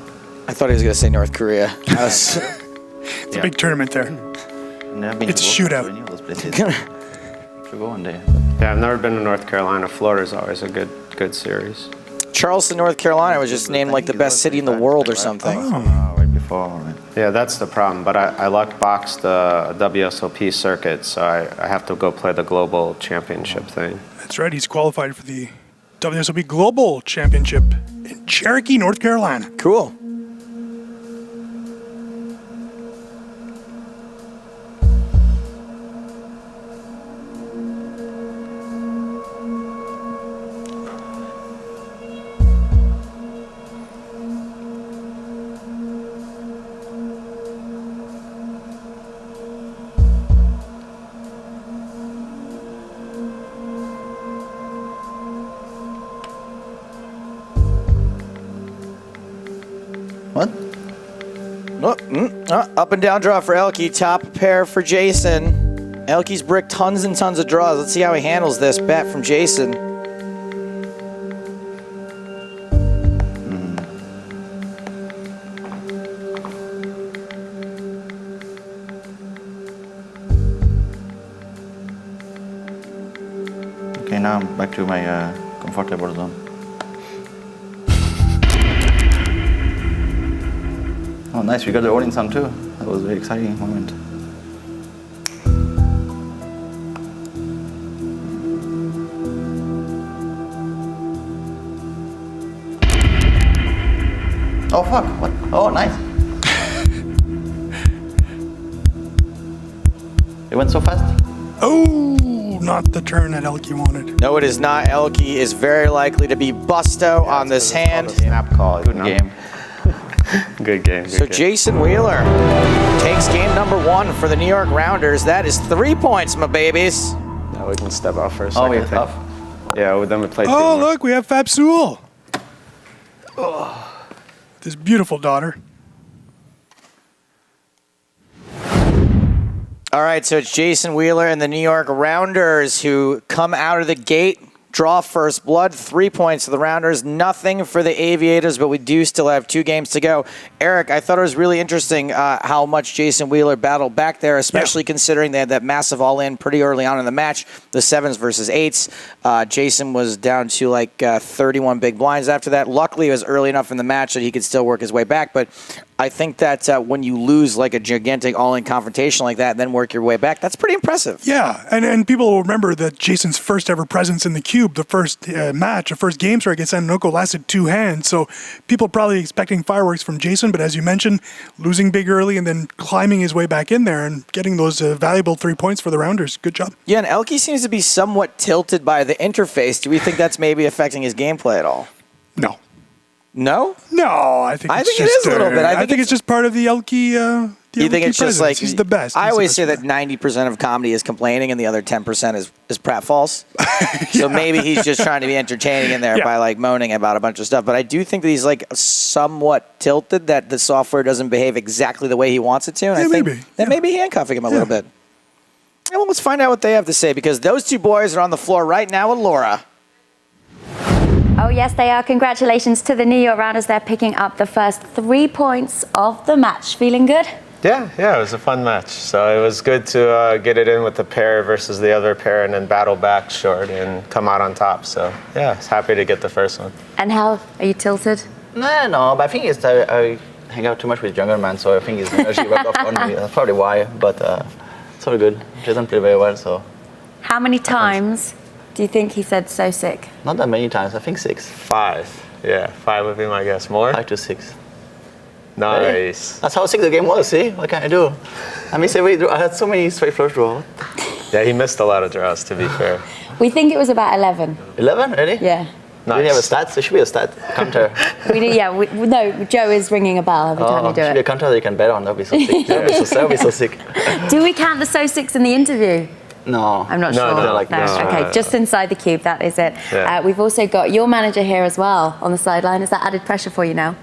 I thought he was going to say North Korea. I was It's a big tournament there. never been It's a to shootout. any of those places. Should go one day. Yeah, I've never been to North Carolina. Florida's always a good series. Charleston, North Carolina was just named like the best city in the world or something. Oh, right before. Right. Yeah, that's the problem. But I luck boxed the WSOP circuit, so I have to go play the global championship thing. That's right. He's qualified for the WSOP Global Championship in Cherokee, North Carolina. Cool. What? Up and down draw for ElkY. Top pair for Jason. ElkY's bricked tons and tons of draws. Let's see how he handles this bet from Jason. Okay, now I'm back to my comfortable zone. Oh, nice. We got the rolling sound too. That was a very exciting moment. Oh, fuck. What? Oh, nice. It went so fast. Oh, not the turn that ElkY wanted. No, it is not. ElkY is very likely to be busto on this hand. Snap call. Good game. Good game. So Jason Wheeler takes game number 1 for the New York Rounders. That is 3 points, my babies. Now we can step out for a Oh, second. yeah, tough. Yeah, well, then we play two Oh, more. look, we have Fab Sewell. This beautiful daughter. All right, so it's Jason Wheeler and the New York Rounders who come out of the gate, draw first blood, 3 points for the Rounders, nothing for the Aviators, but we do still have 2 games to go. Eric, I thought it was really interesting how much Jason Wheeler battled back there, especially considering they had that massive all-in pretty early on in the match, the 7s versus 8s. Jason was down to like 31 big blinds after that. Luckily, it was early enough in the match that he could still work his way back, but I think that when you lose like a gigantic all-in confrontation like that and then work your way back, that's pretty impressive. Yeah, and people will remember that Jason's first ever presence in the cube, the first match, the first game where against Anonoko lasted 2 hands. So people probably expecting fireworks from Jason, but as you mentioned, losing big early and then climbing his way back in there and getting those valuable 3 points for the Rounders. Good job. Yeah, and ElkY seems to be somewhat tilted by the interface. Do we think that's maybe affecting his gameplay at all? No. No? No, I think it's it just, is a little bit. I think it's just part of the ElkY. You think it's just like he's the best? I He's the always best say that player. 90% of comedy is complaining and the other 10% is pratfalls. So maybe he's just trying to be entertaining in there by like moaning about a bunch of stuff. But I do think that he's like somewhat tilted that the software doesn't behave exactly the way he wants it to. And I think maybe. that may be handcuffing him a little bit. Well, let's find out what they have to say because those 2 boys are on the floor right now with Laura. Oh, yes, they are. Congratulations to the New York Rounders. They're picking up the first 3 points of the match. Feeling good? Yeah, it was a fun match. So it was good to get it in with the pair versus the other pair and then battle back short and come out on top. So, yeah, I was happy to get the first one. And how are you tilted? No, but I think it's I hang out too much with younger man, so I think his energy rubbed off on me. That's probably why, but it's all good. Jason played very well, so. How many times do you think he said so sick? Not that many times, I think 6. 5. Yeah, 5 would be my guess. More? 5 to 6. Nice. That's how sick the game was, see? What can I do? I mean, I had so many straight flush draws. Yeah, he missed a lot of draws, to be fair. We think it was about 11. 11, really? Yeah. Do you have a stat? There should be a stat counter. No, Joe is ringing a bell every time you do should be a it. counter that you can bet on. That would be so sick. That would be so sick. Do we count the so-six in the interview? No. I'm not sure. no, Okay, just inside the cube, that is it. Yeah. We've also got your manager here as well on the sideline. Is that added pressure for you now?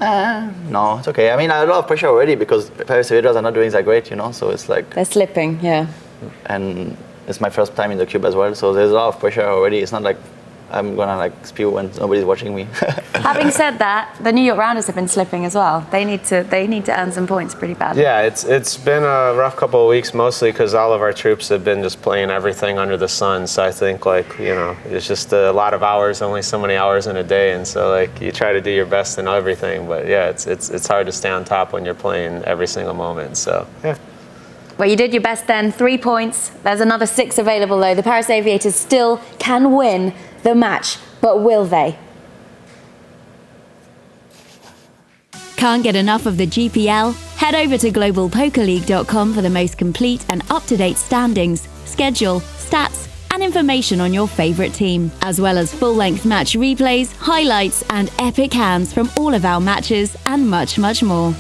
No, it's okay. I mean, I have a lot of pressure already because Paris Aviators are not doing that great, so it's like... They're slipping, yeah. And it's my first time in the cube as well, so there's a lot of pressure already. It's not like I'm gonna spew when nobody's watching me. Having said that, the New York Rounders have been slipping as well. They need to earn some points pretty badly. Yeah, it's been a rough couple of weeks, mostly because all of our troops have been just playing everything under the sun. So I think it's just a lot of hours, only so many hours in a day, and so you try to do your best in everything. But yeah, it's hard to stay on top when you're playing every single moment. So yeah. Well, you did your best then. 3 points. There's another 6 available though. The Paris Aviators still can win the match, but will they? Can't get enough of the GPL? Head over to globalpokerleague.com for the most complete and up-to-date standings, schedule, stats, and information on your favorite team, as well as full-length match replays, highlights, and epic hands from all of our matches, and much, much more.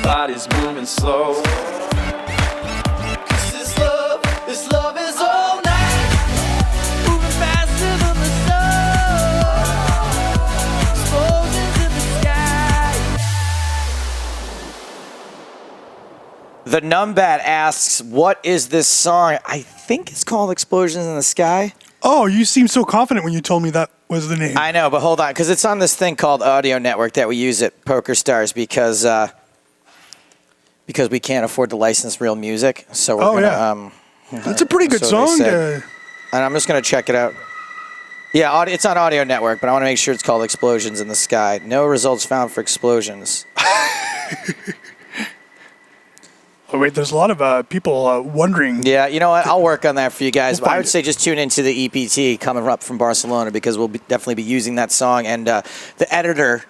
Body's moving slow, love is all night, moving faster than the sun, explosions in the sky. The Numbat asks, what is this song? I think it's called Explosions in the Sky. Oh, you seemed so confident when you told me that was the name. I know, but hold on, because it's on this thing called Audio Network that we use at Poker Stars because we can't afford to license real music. So we're That's a pretty good so song. they said. And I'm just going to check it out. Yeah, it's on Audio Network, but I want to make sure it's called Explosions in the Sky. No results found for explosions. Oh, wait, there's a lot of people wondering. Yeah, you know what? I'll work on that for you guys. We'll I would say just tune into the EPT coming up from Barcelona because we'll definitely be using that song. And the editor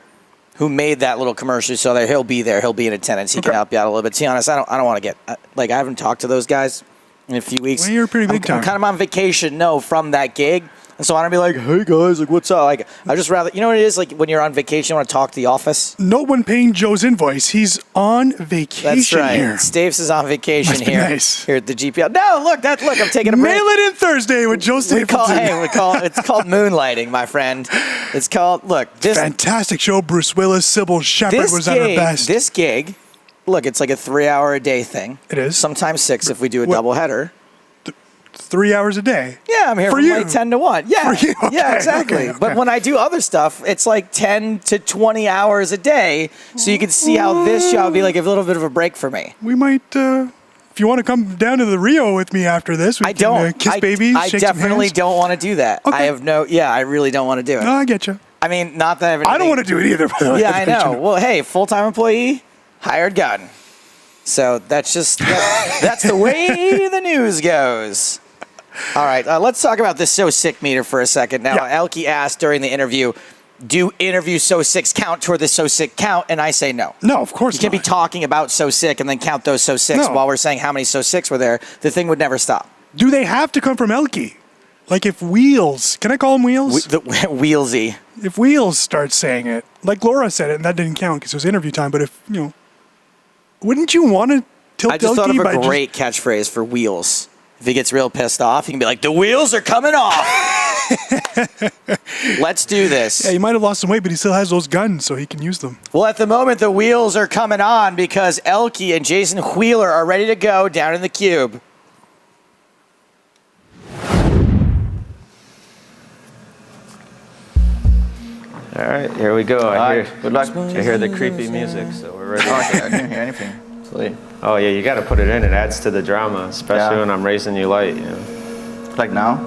who made that little commercial so there, he'll be there. He'll be in attendance. He can help you out a little bit. To be honest, I don't want to get I haven't talked to those guys in a few weeks. Well, you're pretty big time. I'm kind of on vacation, from that gig. And so I don't be like, hey guys, like what's up? Like I just rather, you know what it is? Like when you're on vacation, you want to talk to the office. No one paying Joe's invoice. He's on vacation. That's right. Here. Staves is on vacation Must be here. nice. Here at the GPL. No, look, I'm taking a break. Mail it in Thursday with Joe Stapleton. It's called moonlighting, my friend. It's called, this fantastic show. Bruce Willis, Sybil Shepherd was at her best. This gig, it's like a 3-hour-a-day thing. It is. Sometimes 6 if we do a doubleheader. 3 hours a day. Yeah, I'm here for from you. like 10 to 1. Yeah, For you. Okay, yeah, exactly. okay. But when I do other stuff, it's like 10 to 20 hours a day. So you can see how this show would be like a little bit of a break for me. We might, if you want to come down to the Rio with me after this, we can kiss babies, I shake some definitely hands. don't want to do that. Okay. I really don't want to do it. No, I get you. I mean, not that I have I don't want to do it either, by the way. Yeah, I know. Well, hey, full-time employee, hired gun. So that's just, that's the way the news goes. All right, let's talk about this So Sick meter for a second. Now, ElkY asked during the interview, do interview So Sicks count toward the So Sick count? And I say no. No, of course not. You can't be talking about So Sick and then count those So Sicks while we're saying how many So Sicks were there. The thing would never stop. Do they have to come from ElkY? Like if Wheels, can I call him Wheels? Wheelsy. If Wheels starts saying it, like Laura said it, and that didn't count because it was interview time, but if, wouldn't you want to tilt I just thought of ElkY a great catchphrase for Wheels. If he gets real pissed off, he can be like, the wheels are coming off. Let's do this. Yeah, he might have lost some weight, but he still has those guns, so he can use them. Well, at the moment, the wheels are coming on because ElkY and Jason Wheeler are ready to go down in the cube. All right, here we go. Good luck. I hear the creepy music, so we're ready. I can't hear anything. Sorry. Oh yeah, you got to put it in. It adds to the drama, especially when I'm raising you light. Like now?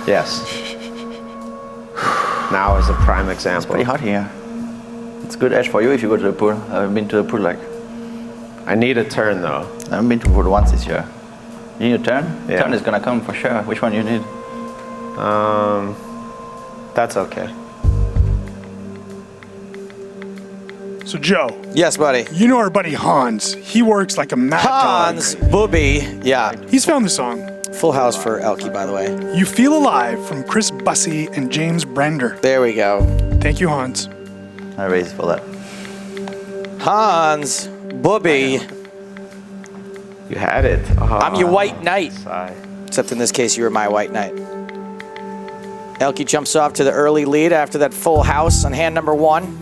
Yes. Now is a prime example. It's pretty hot here. It's good edge for you if you go to the pool. I haven't been to the pool I need a turn though. I haven't been to the pool once this year. You need a turn? Yeah. Turn is gonna come for sure. Which one you need? That's okay. So, Joe. Yes, buddy. You know our buddy Hans. He works like a mad Hans dog. Booby. Yeah. He's found the song. Full house for ElkY, by the way. You Feel Alive from Chris Bussey and James Brander. There we go. Thank you, Hans. I raised for that. Hans Booby. You had it. I'm your white knight. Sigh. Except in this case, you were my white knight. ElkY jumps off to the early lead after that full house on hand number 1.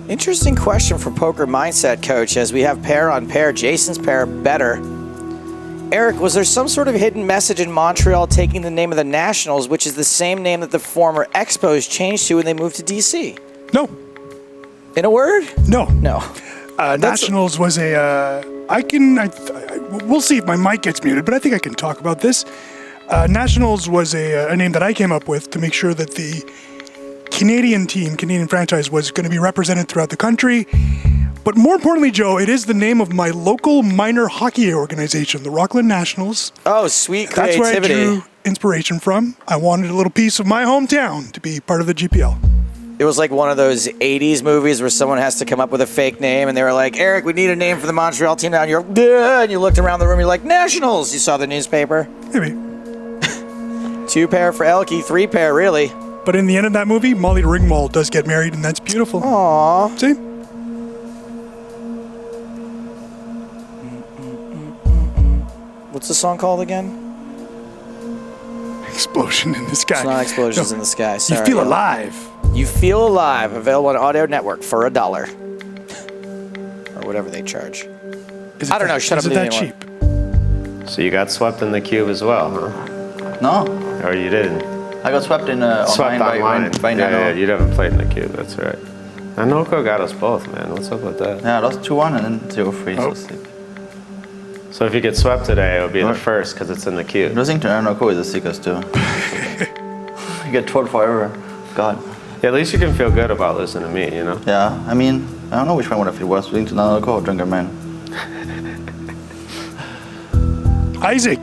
Interesting question for Poker Mindset Coach as we have pair on pair. Jason's pair better. Eric, was there some sort of hidden message in Montreal taking the name of the Nationals, which is the same name that the former Expos changed to when they moved to DC? No. In a word? No. No. Nationals was we'll see if my mic gets muted, but I think I can talk about this. Nationals was a name that I came up with to make sure that the Canadian franchise was going to be represented throughout the country. But more importantly, Joe, it is the name of my local minor hockey organization, the Rockland Nationals. Oh, sweet creativity. That's where I drew inspiration from. I wanted a little piece of my hometown to be part of the GPL. It was like one of those 80s movies where someone has to come up with a fake name, and they were like, Eric, we need a name for the Montreal team now. And you're like, "Duh," and you looked around the room, you're like, Nationals. You saw the newspaper. Maybe. 2 pair for ElkY, 3 pair, really. But in the end of that movie, Molly Ringwald does get married, and that's beautiful. Aww. See? What's the song called again? Explosion in the sky. It's not Explosions in the Sky. Sorry. You feel alive. You Feel Alive, available on Audio Network for $1. Or whatever they charge. Is it I don't know, shut is up, it that leave me cheap? So you got swept in the cube as well, huh? No, Or you didn't? I got swept in Swept online. by Yeah, you haven't played in the cube, that's right. And ElkY got us both, man. What's up with that? Yeah, I lost 2-1 and then 0-3. Oh. So sick. So if you get swept today, it'll be the first because it's in the cube. Losing to ElkY is the sickest too. You get trolled forever. God. Yeah, at least you can feel good about listening to me, you know? Yeah, I mean, I don't know which one would I feel worse, losing to ElkY or Drunker Man. Isaac,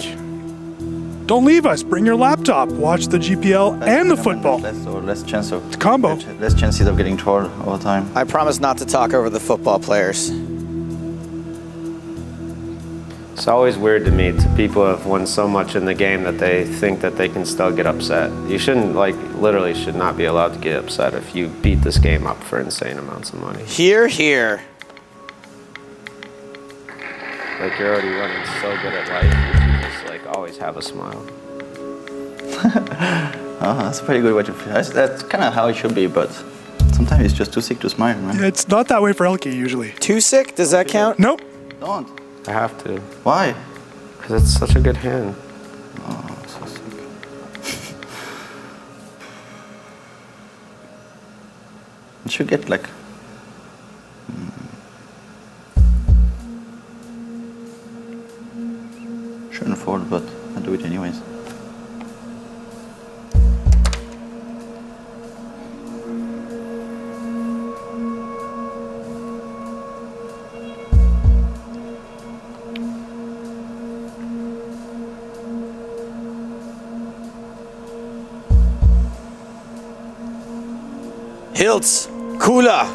don't leave us. Bring your laptop. Watch the GPL and the football. Less chance of It's a combo. less chances of getting trolled all the time. I promise not to talk over the football players. It's always weird to me to people who have won so much in the game that they think that they can still get upset. You shouldn't, like, literally should not be allowed to get upset if you beat this game up for insane amounts of money. Here, here. Like, you're already running so good at life, you should just, like, always have a smile. Oh, that's a pretty good way to feel. That's kind of how it should be, but sometimes it's just too sick to smile, man. It's not that way for ElkY usually. Too sick? Does that count? Nope. Don't. I have to, Why? because it's such a good hand. Oh, so sick. You should get like. Shouldn't fold, but I do it anyways. Hiltz, Kula.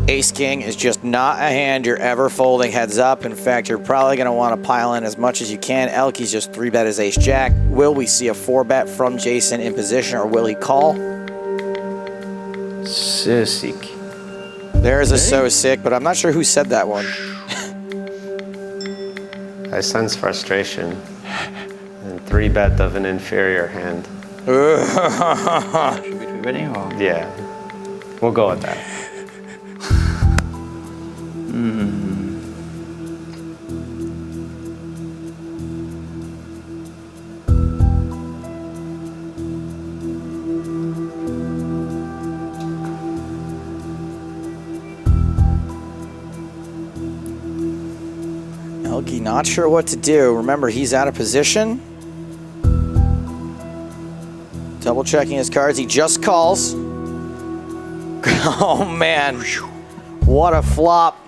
Ace King is just not a hand you're ever folding heads up. In fact, you're probably going to want to pile in as much as you can. ElkY's just 3-bet his Ace Jack. Will we see a 4-bet from Jason in position, or will he call? So sick. There's a so sick, but I'm not sure who said that one. I sense frustration and 3-bet of an inferior hand. Should we be ready or? Yeah, we'll go with that. ElkY not sure what to do. Remember, he's out of position. Double checking his cards. He just calls. Oh, man. What a flop.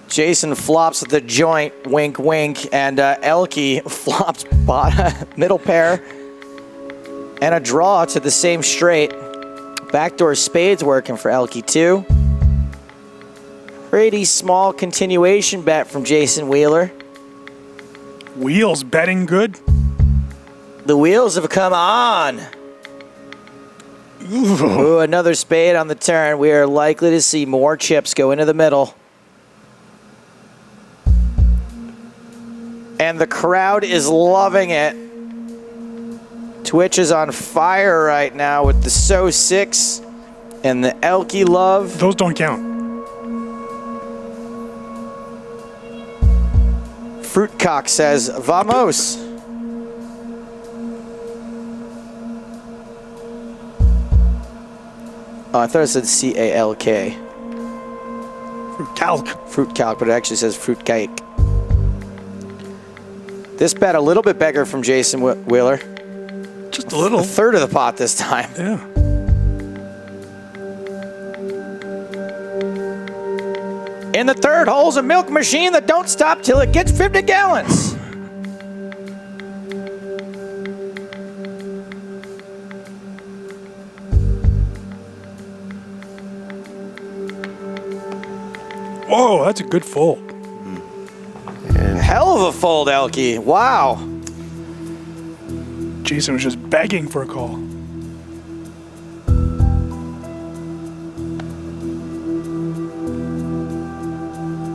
Jason flops the joint, wink, wink, and ElkY flops middle pair and a draw to the same straight. Backdoor spades working for ElkY too. Pretty small continuation bet from Jason Wheeler. Wheels betting good. The wheels have come on. Ooh, another spade on the turn. We are likely to see more chips go into the middle. And the crowd is loving it. Twitch is on fire right now with the So 6 and the ElkY love. Those don't count. Fruitcock says, vamos. Oh, I thought it said C-A-L-K. Fruit calc. Fruitcalc, but it actually says fruitcake. This bet a little bit bigger from Jason Wheeler. Just a little. A third of the pot this time. Yeah. In the third hole's a milk machine that don't stop till it gets 50 gallons. Oh, that's a good fold. Hell of a fold, ElkY. Wow. Jason was just begging for a call.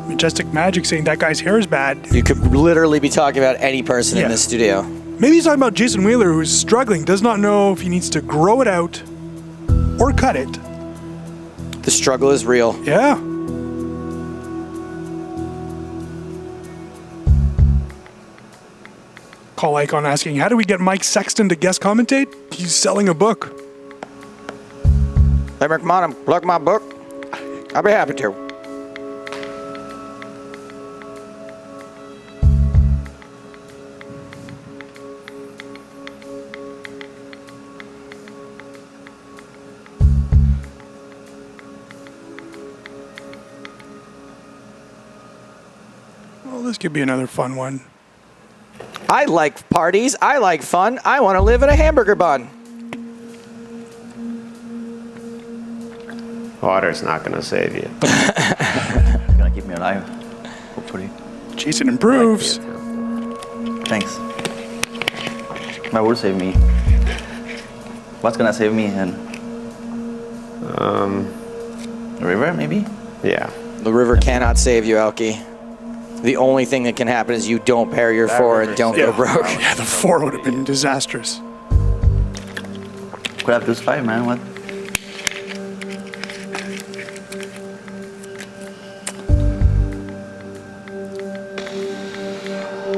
Majestic Magic saying that guy's hair is bad. You could literally be talking about any person in Yeah. this studio. Maybe he's talking about Jason Wheeler, who's struggling, does not know if he needs to grow it out or cut it. The struggle is real. Yeah. Call Icon asking, how do we get Mike Sexton to guest commentate? He's selling a book. Hey, McMahon, plug my book. I'll be happy to. Well, this could be another fun one. I like parties. I like fun. I want to live in a hamburger bun. Water's not going to save you. It's gonna keep me alive, hopefully. Jason improves. Thanks. That will save me. What's gonna save me then? The river, maybe? Yeah. The river cannot save you, ElkY. The only thing that can happen is you don't pair your four and don't go broke. Yeah, the 4 would have been disastrous. Could have just 5, man. What?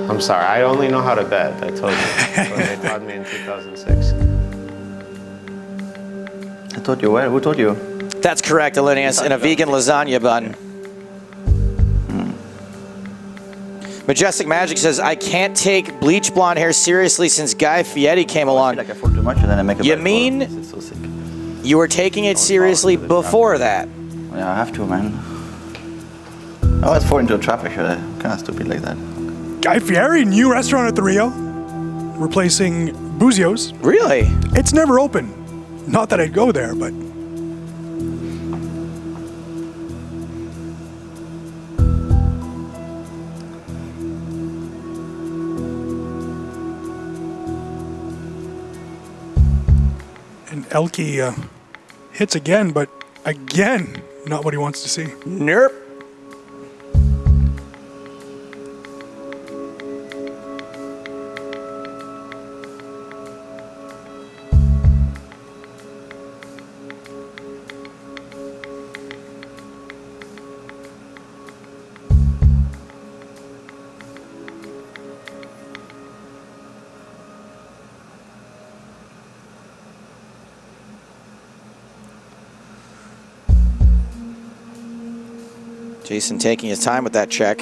I'm sorry. I only know how to bet. I told you. That's what they taught me in 2006. I thought you were. Who told you? That's correct, Alinius, in a vegan lasagna bun. Majestic Magic says, I can't take bleach blonde hair seriously since Guy Fieri came I along. feel like I fall too much and then I make a You bad mean- call. It's so sick. You were taking it seriously before that. Yeah, I have to, man. I always fall into a trap, actually. Kind of stupid like that. Guy Fieri, new restaurant at the Rio, replacing Buzio's. Really? It's never open. Not that I'd go there, but and ElkY hits again, but again, not what he wants to see. Nope. Jason taking his time with that check.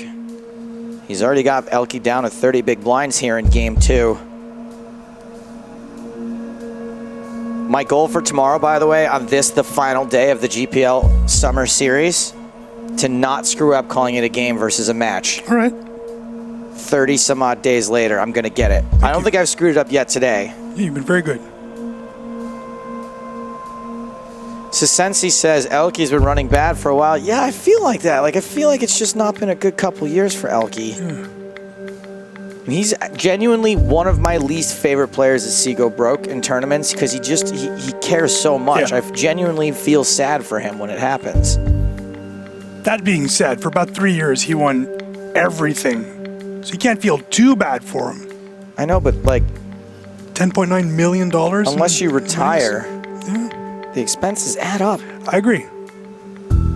He's already got ElkY down to 30 big blinds here in game 2. My goal for tomorrow, by the way, on this, the final day of the GPL Summer Series, to not screw up calling it a game versus a match. All right. 30 some odd days later, I'm going to get it. I don't think I've screwed it up yet today. Yeah, you've been very good. Sisensi says ElkY's been running bad for a while. Yeah, I feel like that. Like, I feel like it's just not been a good couple years for ElkY. He's genuinely one of my least favorite players to see go broke in tournaments because he cares so much. Yeah. I genuinely feel sad for him when it happens. That being said, for about 3 years, he won everything. So you can't feel too bad for him. I know, but like, $10.9 million. unless you retire, Yeah, the expenses add up. I agree.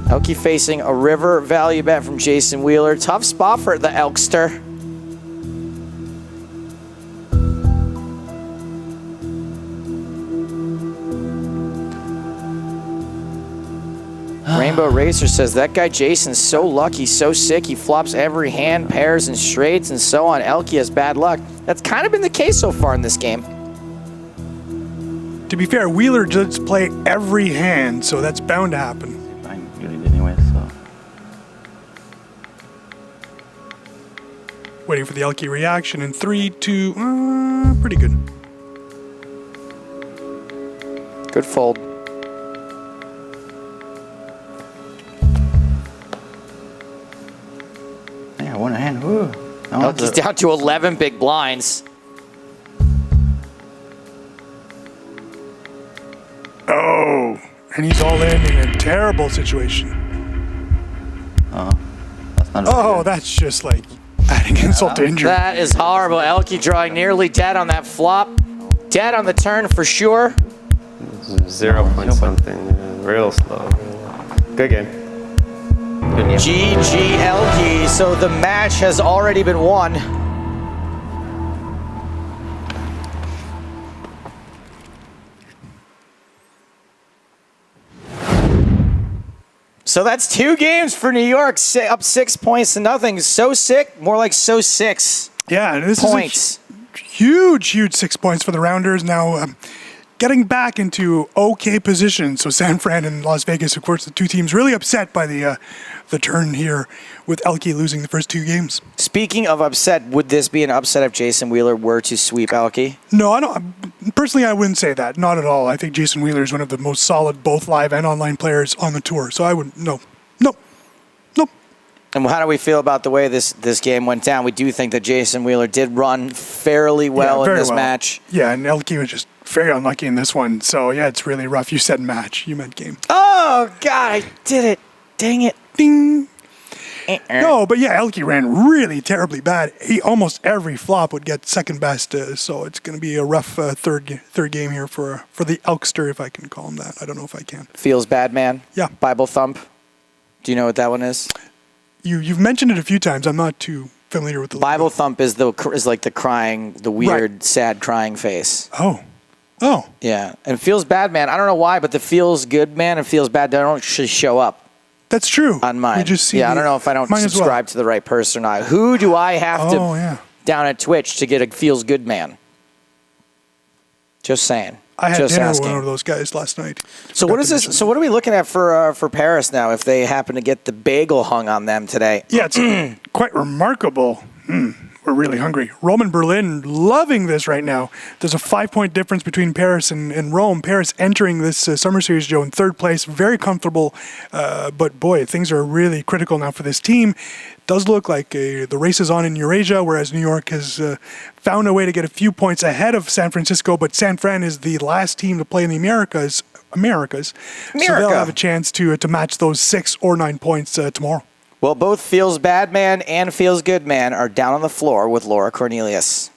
ElkY facing a river value bet from Jason Wheeler. Tough spot for the Elkster. Rainbow Racer says, that guy Jason's so lucky, so sick. He flops every hand, pairs, and straights, and so on. ElkY has bad luck. That's kind of been the case so far in this game. To be fair, Wheeler does play every hand, so that's bound to happen. I usually did anyway, so. Waiting for the ElkY reaction in 3, 2, pretty good. Good fold. ElkY's down to 11 big blinds. Oh, and he's all in a terrible situation. That's not Oh, really good. that's just like adding insult to injury. That is horrible. ElkY drawing nearly dead on that flop. Dead on the turn for sure. 0 point something. Yeah, real slow. Good game. GG ElkY. So the match has already been won. So that's 2 games for New York, up 6 points to nothing. So sick, more like so 6 Yeah, and this points. is a huge 6 points for the Rounders. Now getting back into okay position. So San Fran and Las Vegas, of course, the two teams really upset by the turn here with ElkY losing the first 2 games. Speaking of upset, would this be an upset if Jason Wheeler were to sweep ElkY? No, I don't. Personally, I wouldn't say that. Not at all. I think Jason Wheeler is one of the most solid both live and online players on the tour. So I wouldn't. No. And how do we feel about the way this game went down? We do think that Jason Wheeler did run fairly well in very this well. match. Yeah, and ElkY was just very unlucky in this one. So yeah, it's really rough. You said match. You meant game. Oh, God, I did it. Dang it. Ding. No, but yeah, ElkY ran really terribly bad. Almost every flop would get second best, so it's going to be a rough third game here for the Elkster, if I can call him that. I don't know if I can. Feels bad, man. Yeah. Bible thump. Do you know what that one is? You've mentioned it a few times. I'm not too familiar with the Bible thump is like the crying, the weird, sad crying face. Oh. Yeah, and feels bad, man. I don't know why, but the feels good, man, and feels bad don't actually show up. That's true. On mine. We just see I don't know if I don't subscribe to the right person or not. Who do I have to down at Twitch to get a feels good man? Just saying. I had Just dinner asking. with one of those guys last night. So what is this? So what are we looking at for Paris now? If they happen to get the bagel hung on them today? Yeah, it's quite remarkable. We're really hungry. Rome and Berlin loving this right now. There's a 5-point difference between Paris and Rome. Paris entering this Summer Series, Joe, in 3rd place. Very comfortable. But boy, things are really critical now for this team. Does look like the race is on in Eurasia, whereas New York has found a way to get a few points ahead of San Francisco. But San Fran is the last team to play in the Americas. So they'll have a chance to match those 6 or 9 points tomorrow. Well, both Feels Bad Man and Feels Good Man are down on the floor with Laura Cornelius.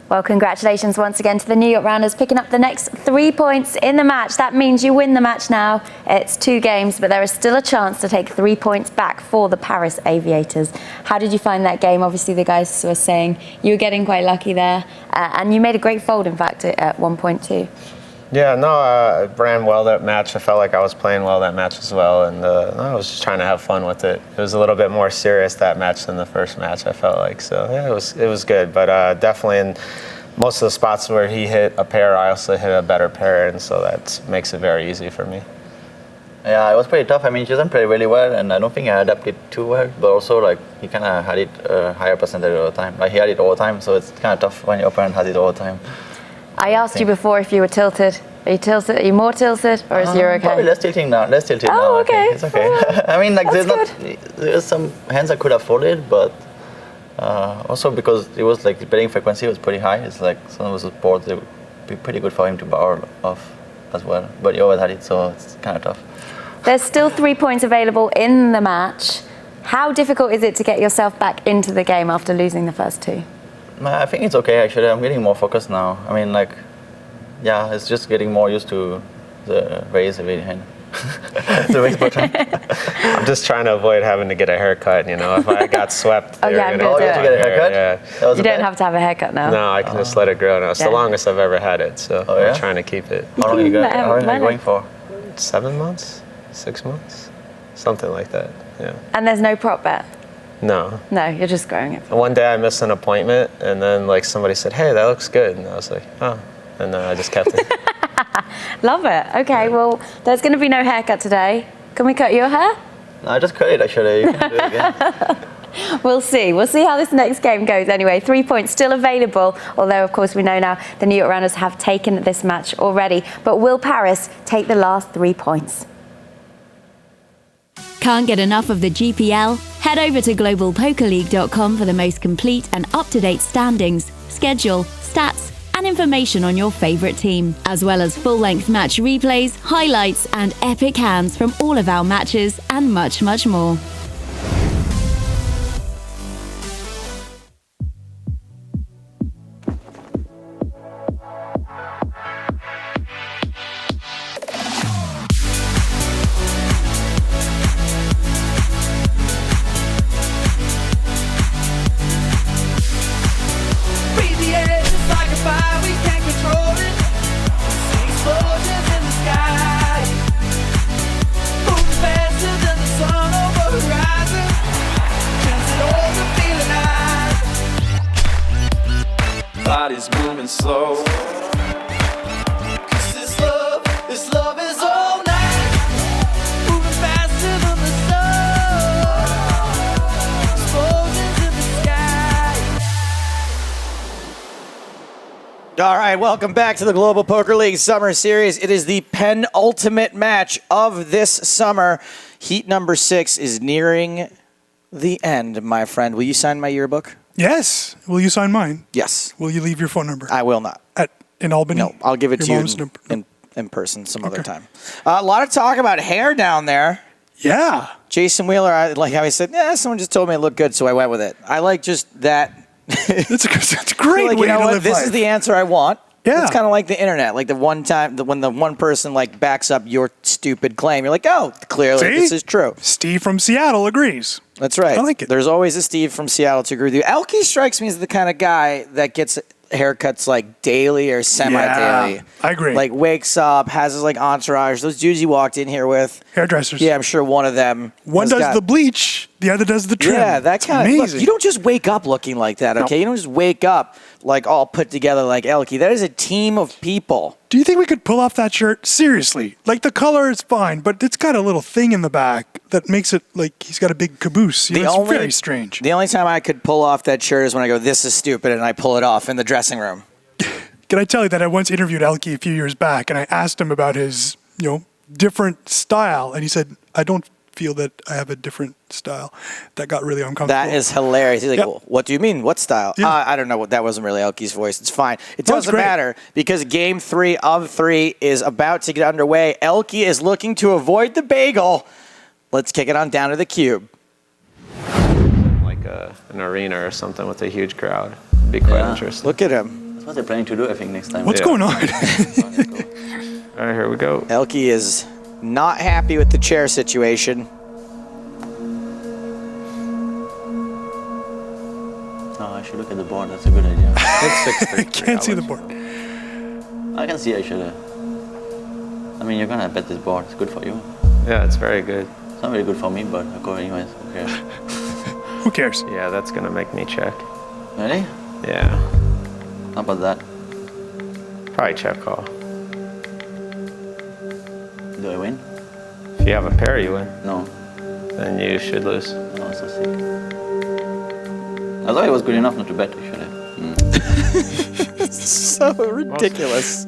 Well, congratulations once again to the New York Rounders picking up the next 3 points in the match. That means you win the match now. It's 2 games, but there is still a chance to take 3 points back for the Paris Aviators. How did you find that game? Obviously, the guys were saying you were getting quite lucky there, and you made a great fold, in fact, at 1.2. Yeah, no, I ran well that match. I felt like I was playing well that match as well, and I was just trying to have fun with it. It was a little bit more serious that match than the first match, I felt like. So yeah, it was good, but definitely in most of the spots where he hit a pair, I also hit a better pair, and so that makes it very easy for me. Yeah, it was pretty tough. I mean, he doesn't play really well, and I don't think I adapted too well. But also, like, he kind of had it a higher percentage all the time. Like, he had it all the time, so it's kind of tough when your opponent has it all the time. I asked you before if you were tilted. Are you tilted? Are you more tilted, or is you okay? Probably less tilting now. Less tilted now. Oh, okay. It's okay. I mean, like, there's some hands I could have folded, but also because it was like the betting frequency was pretty high. It's like some of those boards, it would be pretty good for him to barrel off as well. But he always had it, so it's kind of tough. There's still 3 points available in the match. How difficult is it to get yourself back into the game after losing the first 2? I think it's okay, actually. I'm getting more focused now. I mean, like, yeah, it's just getting more used to the raise every hand. The raise button. I'm just trying to avoid having to get a haircut, you know. If I got swept, Oh, yeah, I'm gonna do you have to get a haircut? Yeah. You don't have to have a haircut now. No, I can just let it grow now. It's the Yeah. longest I've ever had it, so Oh, yeah? I'm trying to keep it. How long are you going for? 7 months? 6 months? Something like that, yeah. And there's no prop bet? No. No, you're just growing it. One day I missed an appointment, and then like somebody said, "Hey, that looks good," and I was like, "Oh," and then I just kept it. Love it. Okay, well, there's going to be no haircut today. Can we cut your hair? No, I just cut it, actually. You can do it again. We'll see. We'll see how this next game goes anyway. 3 points still available, although, of course, we know now the New York Rounders have taken this match already. But will Paris take the last 3 points? Can't get enough of the GPL? Head over to globalpokerleague.com for the most complete and up-to-date standings, schedule, stats, and information on your favorite team, as well as full-length match replays, highlights, and epic hands from all of our matches, and much, much more. Body's moving slow. 'Cause this love is all night. Moving faster than the sun. Explosions in the sky. All right, welcome back to the Global Poker League Summer Series. It is the penultimate match of this summer. Heat number 6 is nearing the end, my friend. Will you sign my yearbook? Yes. Will you sign mine? Yes. Will you leave your phone number? I will not. In Albany? No, I'll give it to Your you mom's number? in person some other time. A lot of talk about hair down there. Yeah. Jason Wheeler, I like how he said, someone just told me it looked good, so I went with it. I like just that. That's a great like, way you know to what? live This life. is the answer I want. Yeah. It's kind of like the internet. Like the one time when the one person like backs up your stupid claim, you're like, oh, clearly See? this is true. Steve from Seattle agrees. That's right. I like it. There's always a Steve from Seattle to agree with you. ElkY strikes me as the kind of guy that gets haircuts like daily or semi-daily. Yeah, I agree. Like wakes up, has his like entourage. Those dudes you walked in here with. Hairdressers. Yeah, I'm sure one of them. One has does got- the bleach, the other does the trim. Yeah, that It's kind of. amazing. Look, you don't just wake up looking like that, okay? No. You don't just wake up like all put together like ElkY. That is a team of people. Do you think we could pull off that shirt? Seriously. Like the color is fine, but it's got a little thing in the back that makes it like he's got a big caboose. You know, it's very strange. The only time I could pull off that shirt is when I go, this is stupid, and I pull it off in the dressing room. Can I tell you that I once interviewed ElkY a few years back, and I asked him about his, different style, and he said, "I don't feel that I have a different style." That got really uncomfortable. That is hilarious. He's like, Yep. well, what do you mean? What style? Yeah. I don't know. What that wasn't really ElkY's voice. It's fine. It That was doesn't great. matter because game 3 of 3 is about to get underway. ElkY is looking to avoid the bagel. Let's kick it on down to the cube. Like an arena or something with a huge crowd. It'd be quite interesting. Look at him. That's what they're planning to do, I think, next time. What's going on? All right, here we go. ElkY is not happy with the chair situation. Oh, I should look at the board. That's a good idea. It's 6-3. Can't see the board. I can see I should. I mean, you're gonna bet this board. It's good for you. Yeah, it's very good. It's not very good for me, but I go anyways. Who cares? Who cares? Yeah, that's gonna make me check. Really? Yeah, How about that? probably check call. Do I win? If you have a pair, you win. No. Then you should lose. No, so sick. I thought it was good enough not to bet, actually. So ridiculous.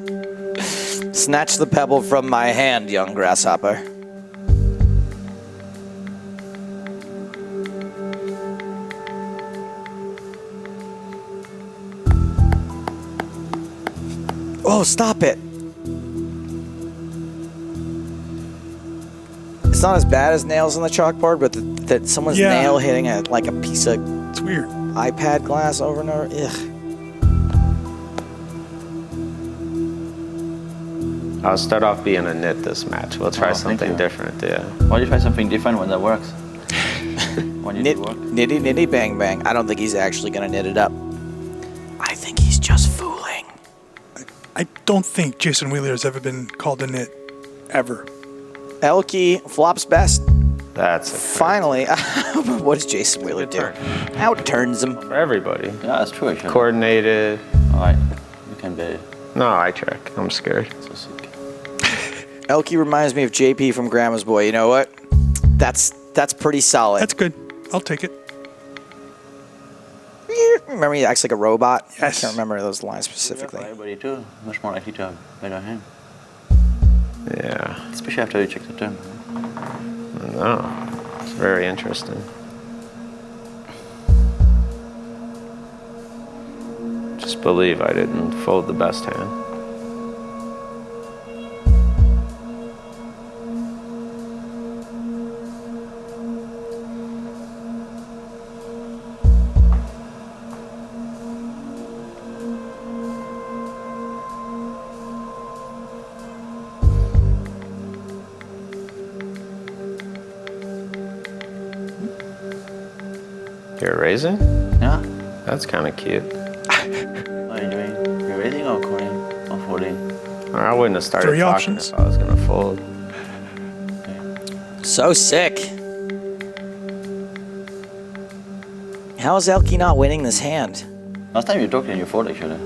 Snatch the pebble from my hand, young grasshopper. Oh, stop it. It's not as bad as nails on the chalkboard, but that someone's Yeah. nail hitting like a piece of It's weird. iPad glass over and over. Ugh. I'll start off being a nit this match. We'll try Oh, thank something you. different, yeah. Why do you try something different when that works? When you Knit, do work? nitty nitty bang bang. I don't think he's actually gonna knit it up. I think he's just fooling. I don't think Jason Wheeler has ever been called a nit, ever. ElkY flops best. That's it. Finally, what does Jason Wheeler do? turn. Outturns him. For everybody. Yeah, that's true, actually. Coordinated. Alright, you can bet it. No, I check. I'm scared. So sick. ElkY reminds me of JP from Grandma's Boy. You know what? That's pretty solid. That's good. I'll take it. Remember he acts like a robot? Yes. I can't remember those lines specifically. For everybody too. Much more likely to have better hand. Yeah. Especially after you check the turn. No. It's very interesting. Just believe I didn't fold the best hand. You're raising? Yeah. That's kind of cute. What are you doing? You're raising or calling or folding? I wouldn't have started Three talking options. if I was going to fold. So sick. How is ElkY not winning this hand? Last time you talked and you fold actually.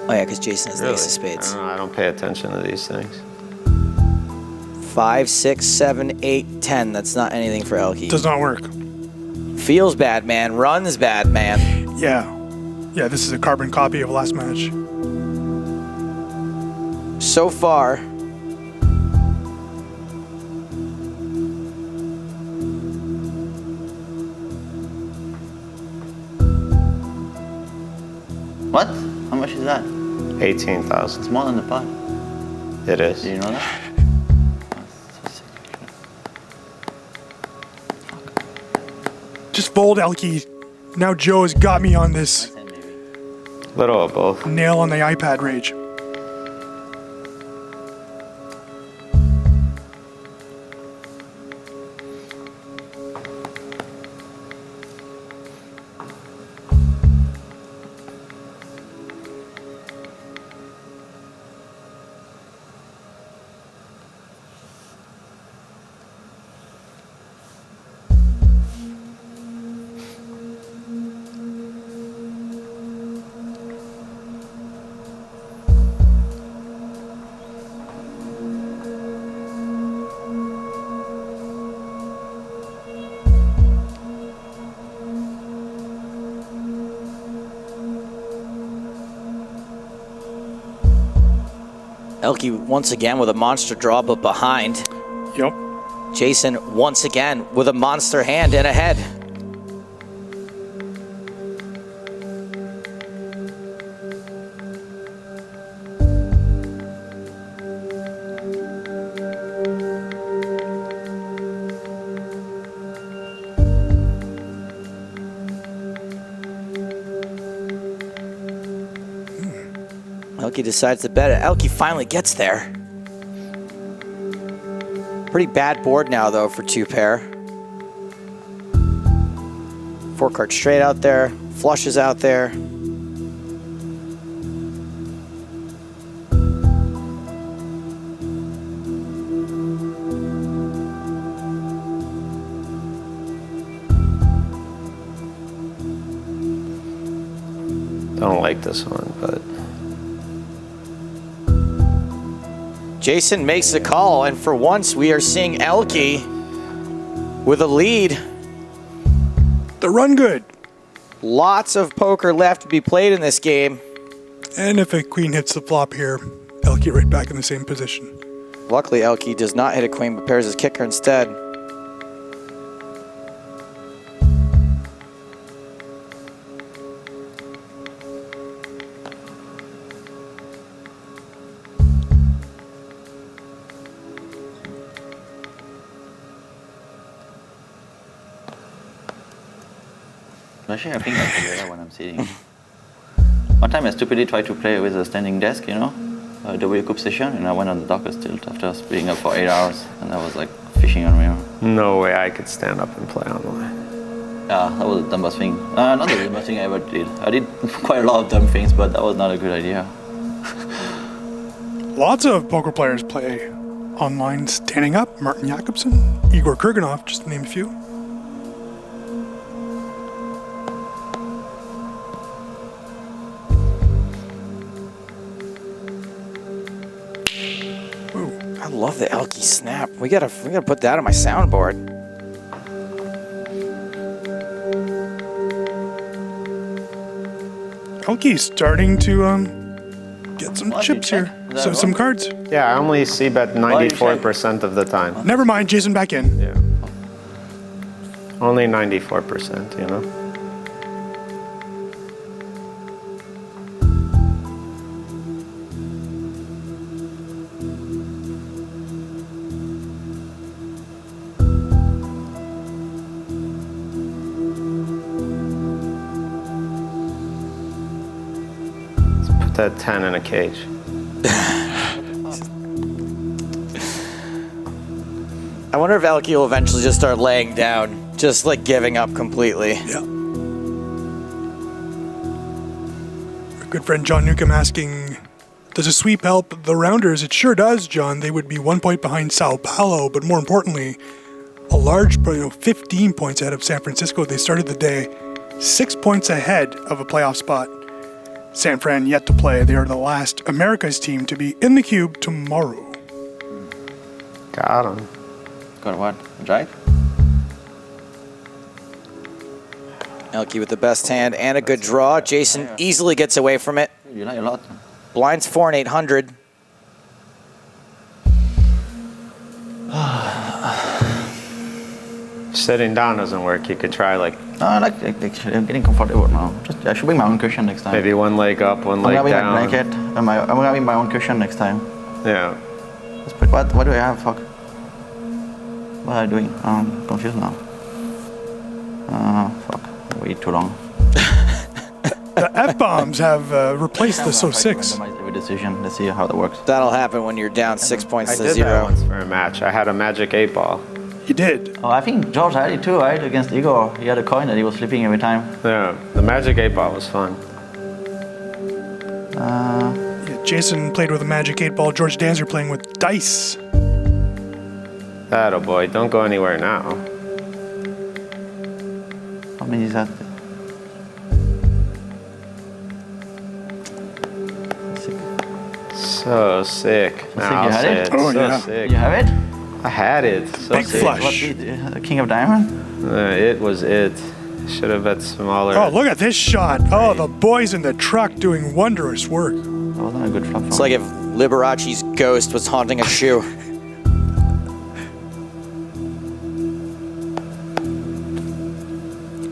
Oh yeah, because Jason has the Really? ace of spades. I don't pay attention to these things. 5, 6, 7, 8, 10. That's not anything for ElkY. Does not work. Feels bad, man. Runs bad, man. Yeah. Yeah, this is a carbon copy of last match. So far, What? How much is that? 18,000. It's more than the pot. It is. Do you know that? Just fold, ElkY. Now Joe has got me on this Little of both. nail on the iPad rage. ElkY once again with a monster draw, but behind. Yep. Jason once again with a monster hand and ahead. ElkY decides to bet it. ElkY finally gets there. Pretty bad board now, though, for two pair. 4 card straight out there. Flushes out there. Don't like this one, but Jason makes the call, and for once we are seeing ElkY with a lead. The run good. Lots of poker left to be played in this game. And if a queen hits the flop here, ElkY right back in the same position. Luckily, ElkY does not hit a queen, but pairs his kicker instead. Actually, I think I figure it out when I'm sitting. One time I stupidly tried to play with a standing desk, you know, a W cup session, and I went on the darkest tilt after being up for 8 hours, and I was like fishing on mirror. no way I could stand up and play online. Yeah, that was the dumbest thing. Not the dumbest thing I ever did. I did quite a lot of dumb things, but that was not a good idea. Lots of poker players play online standing up. Martin Jakobsen, Igor Kurganov, just to name a few. I love the ElkY snap. We gotta put that on my soundboard. ElkY starting to get some What, chips you here. check? Is that So some wrong? cards. Yeah, I only see bet 94% of the time. Never mind, Jason back in. Yeah. Only 94%, you know? Let's put that 10 in a cage. I wonder if ElkY will eventually just start laying down, just like giving up completely. Yeah. Our good friend John Newcomb asking, does a sweep help the rounders? It sure does, John. They would be 1 point behind Sao Paulo, but more importantly, a large, 15 points ahead of San Francisco. They started the day 6 points ahead of a playoff spot. San Fran yet to play. They are the last America's team to be in the cube tomorrow. Got him. Got what? Right? ElkY with the best hand and a good draw. Jason easily gets away from it. You like a lot. Blinds 4 and 800. Sitting down doesn't work. You could try like No, I like I'm getting comfortable now. I should bring my own cushion next time. maybe one leg up, one leg I'm gonna down. bring my blanket. I'm gonna bring my own cushion next time. Yeah. What do I have? Fuck. What am I doing? I'm confused now. Fuck. Wait too long. The F-bombs have replaced the So-6. Every decision. Let's see how that works. That'll happen when you're down 6 points I to did 0. that once for a match. I had a magic 8 ball. You did. Oh, I think George had it too, right? Against Igor. He had a coin that he was flipping every time. Yeah, the magic 8 ball was fun. Yeah, Jason played with a Magic 8 ball. George Danzer playing with dice. That, oh boy, don't go anywhere now. How many is that? So sick. Now you I'll had say it? it. Oh, So yeah. sick. You have it? I had it. So Big sick. flush. What beat? King of Diamond? It was it. Should have bet smaller. Oh, look at this shot. Oh, the boys in the truck doing wondrous work. That wasn't a good flop. It's like if Liberace's ghost was haunting a shoe.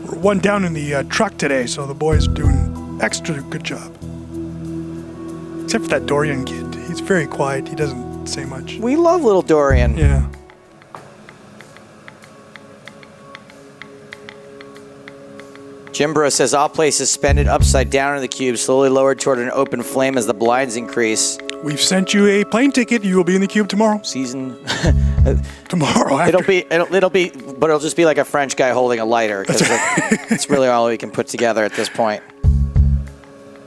We're one down in the truck today, so the boys are doing extra good job. Except for that Dorian kid. He's very quiet. He doesn't say much. We love little Dorian. Yeah. Jimbro says all play suspended upside down in the cube, slowly lowered toward an open flame as the blinds increase. We've sent you a plane ticket. You will be in the cube tomorrow. Season. Tomorrow. After. But it'll just be like a French guy holding a lighter because it's really all we can put together at this point.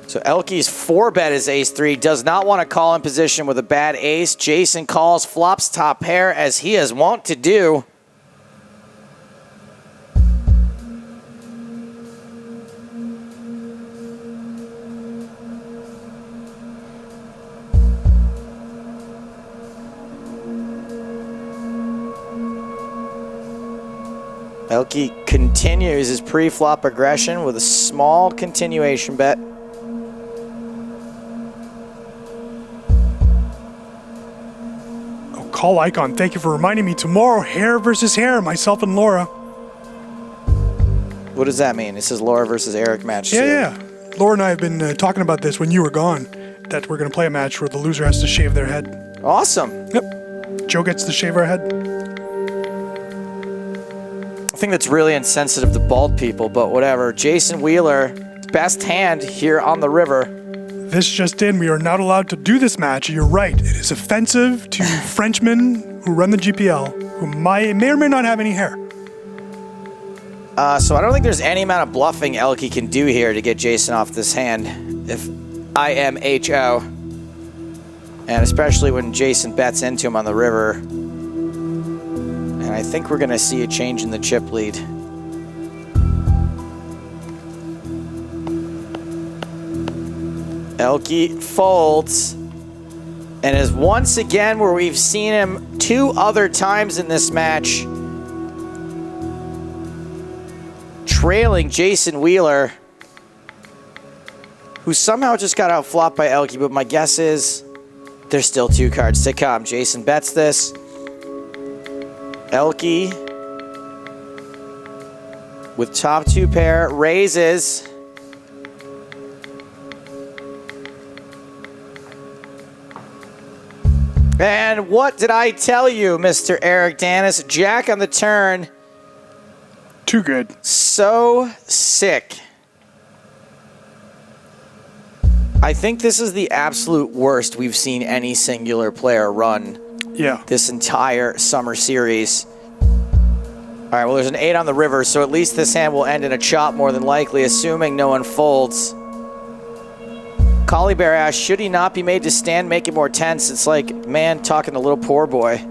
So ElkY's 4-bet is ace-3, does not want to call in position with a bad ace. Jason calls, flops top pair as he is wont to do. ElkY continues his pre-flop aggression with a small continuation bet. Oh, call icon. Thank you for reminding me. Tomorrow, hair versus hair. Myself and Laura. What does that mean? This is Laura versus Eric match. Yeah. Laura and I have been talking about this when you were gone. That we're going to play a match where the loser has to shave their head. Awesome. Yep. Joe gets to shave her head. I think that's really insensitive to bald people, but whatever. Jason Wheeler, best hand here on the river. This just in, we are not allowed to do this match. You're right. It is offensive to Frenchmen who run the GPL, who may or may not have any hair. So I don't think there's any amount of bluffing ElkY can do here to get Jason off this hand. If I am HO. And especially when Jason bets into him on the river. And I think we're going to see a change in the chip lead. ElkY folds. And is once again where we've seen him 2 other times in this match. Trailing Jason Wheeler. Who somehow just got outflopped by ElkY, but my guess is there's still 2 cards to come. Jason bets this. ElkY with top 2 pair, raises. And what did I tell you, Mr. Eric Danis? Jack on the turn. Too good. So sick. I think this is the absolute worst we've seen any singular player run this entire summer series. All right, well, there's an 8 on the river, so at least this hand will end in a chop more than likely, assuming no one folds. Collie Bear asks, should he not be made to stand, make it more tense? It's like, man, talking to little poor boy.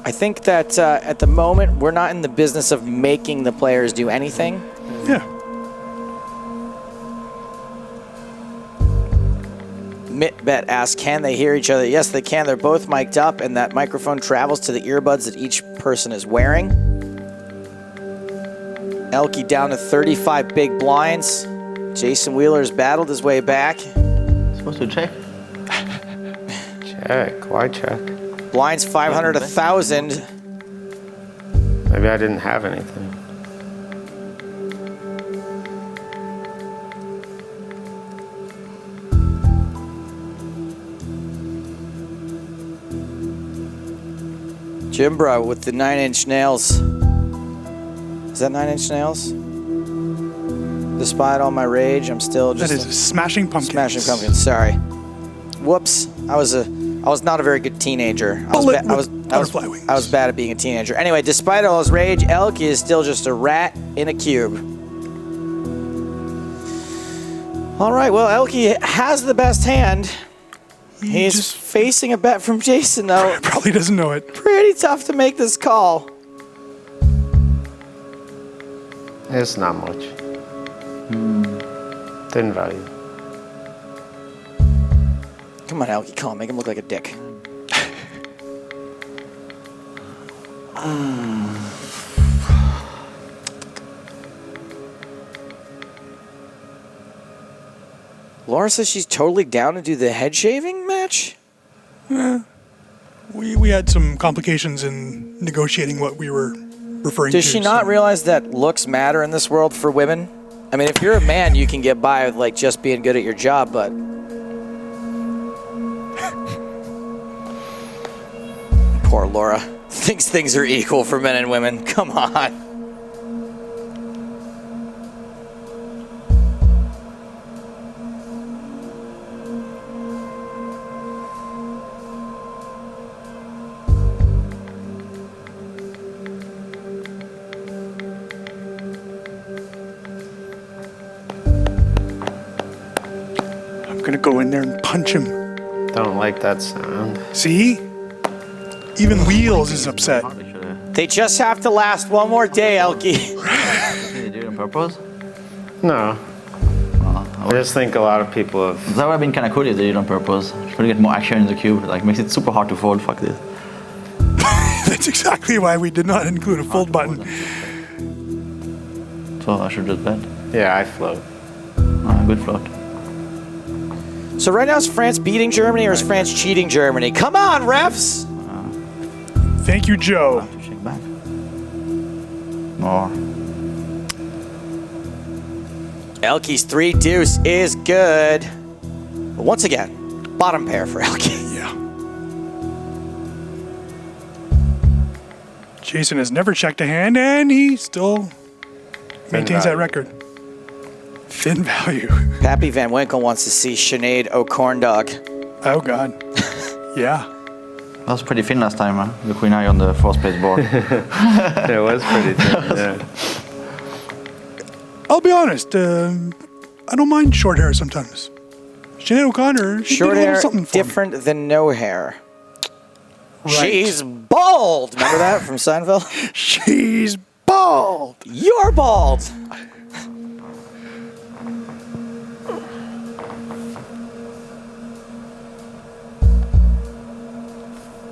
I think that at the moment, we're not in the business of making the players do anything. Yeah. Mitbet asks, can they hear each other? Yes, they can. They're both mic'd up, and that microphone travels to the earbuds that each person is wearing. ElkY down to 35 big blinds. Jason Wheeler's battled his way back. Supposed to check? Check. Why check? Blinds 500, 1,000. Maybe I didn't have anything. Jimbra with the 9-inch nails. Is that 9-inch nails? Despite all my rage, I'm still just... That is Smashing Pumpkins. Smashing Pumpkins, sorry. Whoops. I was not a very good teenager. I was bad at being a teenager. Anyway, despite all his rage, ElkY is still just a rat in a cube. All right, well, ElkY has the best hand. He's just facing a bet from Jason, though. Probably doesn't know it. Pretty tough to make this call. It's not much. Thin value. Come on, ElkY, come on, make him look like a dick. Laura says she's totally down to do the head shaving match? We had some complications in negotiating what we were referring to. Does she not realize that looks matter in this world for women? I mean, if you're a man, you can get by with like just being good at your job, but... Poor Laura. Thinks things are equal for men and women. Come on. I'm gonna go in there and punch him. Don't like that sound. See? Even Wheels is upset. They just have to last one more day, ElkY. Did you do it on purpose? No. I just think a lot of people have... That would have been kind of cool if they did it on purpose. Trying to get more action in the cube. Like, makes it super hard to fold. Fuck this. That's exactly why we did not include a fold button. So I should just bet. Yeah, I float. Good float. So right now, is France beating Germany or is France cheating Germany? Come on, refs! Thank you, Joe. To check back. More. ElkY's 3 deuce is good. But once again, bottom pair for ElkY. Yeah. Jason has never checked a hand, and he still maintains that record. Thin value. Pappy Van Winkle wants to see Sinead O'Corn Dog. Oh, God. Yeah. That was pretty thin last time, huh? The Queen Eye on the 4th place board. It was pretty thin, yeah. I'll be honest, I don't mind short hair sometimes. Sinead O'Connor, she Short did a little hair, something for different than no hair. Right. She's bald. Remember that from Seinfeld? She's bald. You're bald.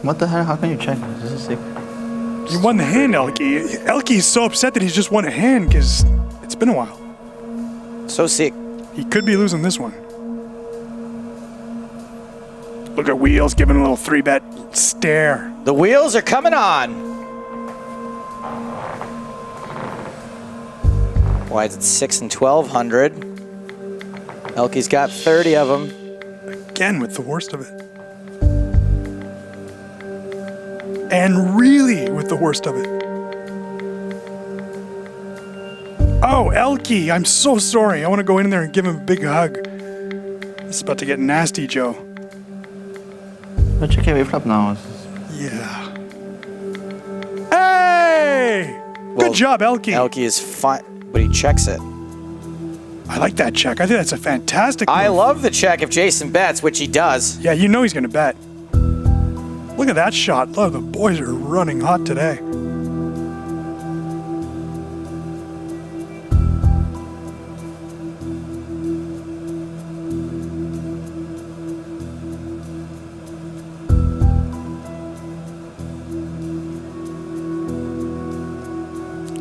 What the hell? How can you check? This is sick. You won the hand, ElkY. ElkY's so upset that he's just won a hand because it's been a while. So sick. He could be losing this one. Look at Wheels giving a little 3-bet stare. The wheels are coming on. Wide's at 6 and 1200. ElkY's got 30 of them. Again with the worst of it. And really with the worst of it. Oh, ElkY, I'm so sorry. I want to go in there and give him a big hug. This is about to get nasty, Joe. But check it flop now. Yeah. Hey! Good job, ElkY. ElkY is fine, but he checks it. I like that check. I think that's a fantastic move. I love the check if Jason bets, which he does. Yeah, you know he's going to bet. Look at that shot. Look, the boys are running hot today.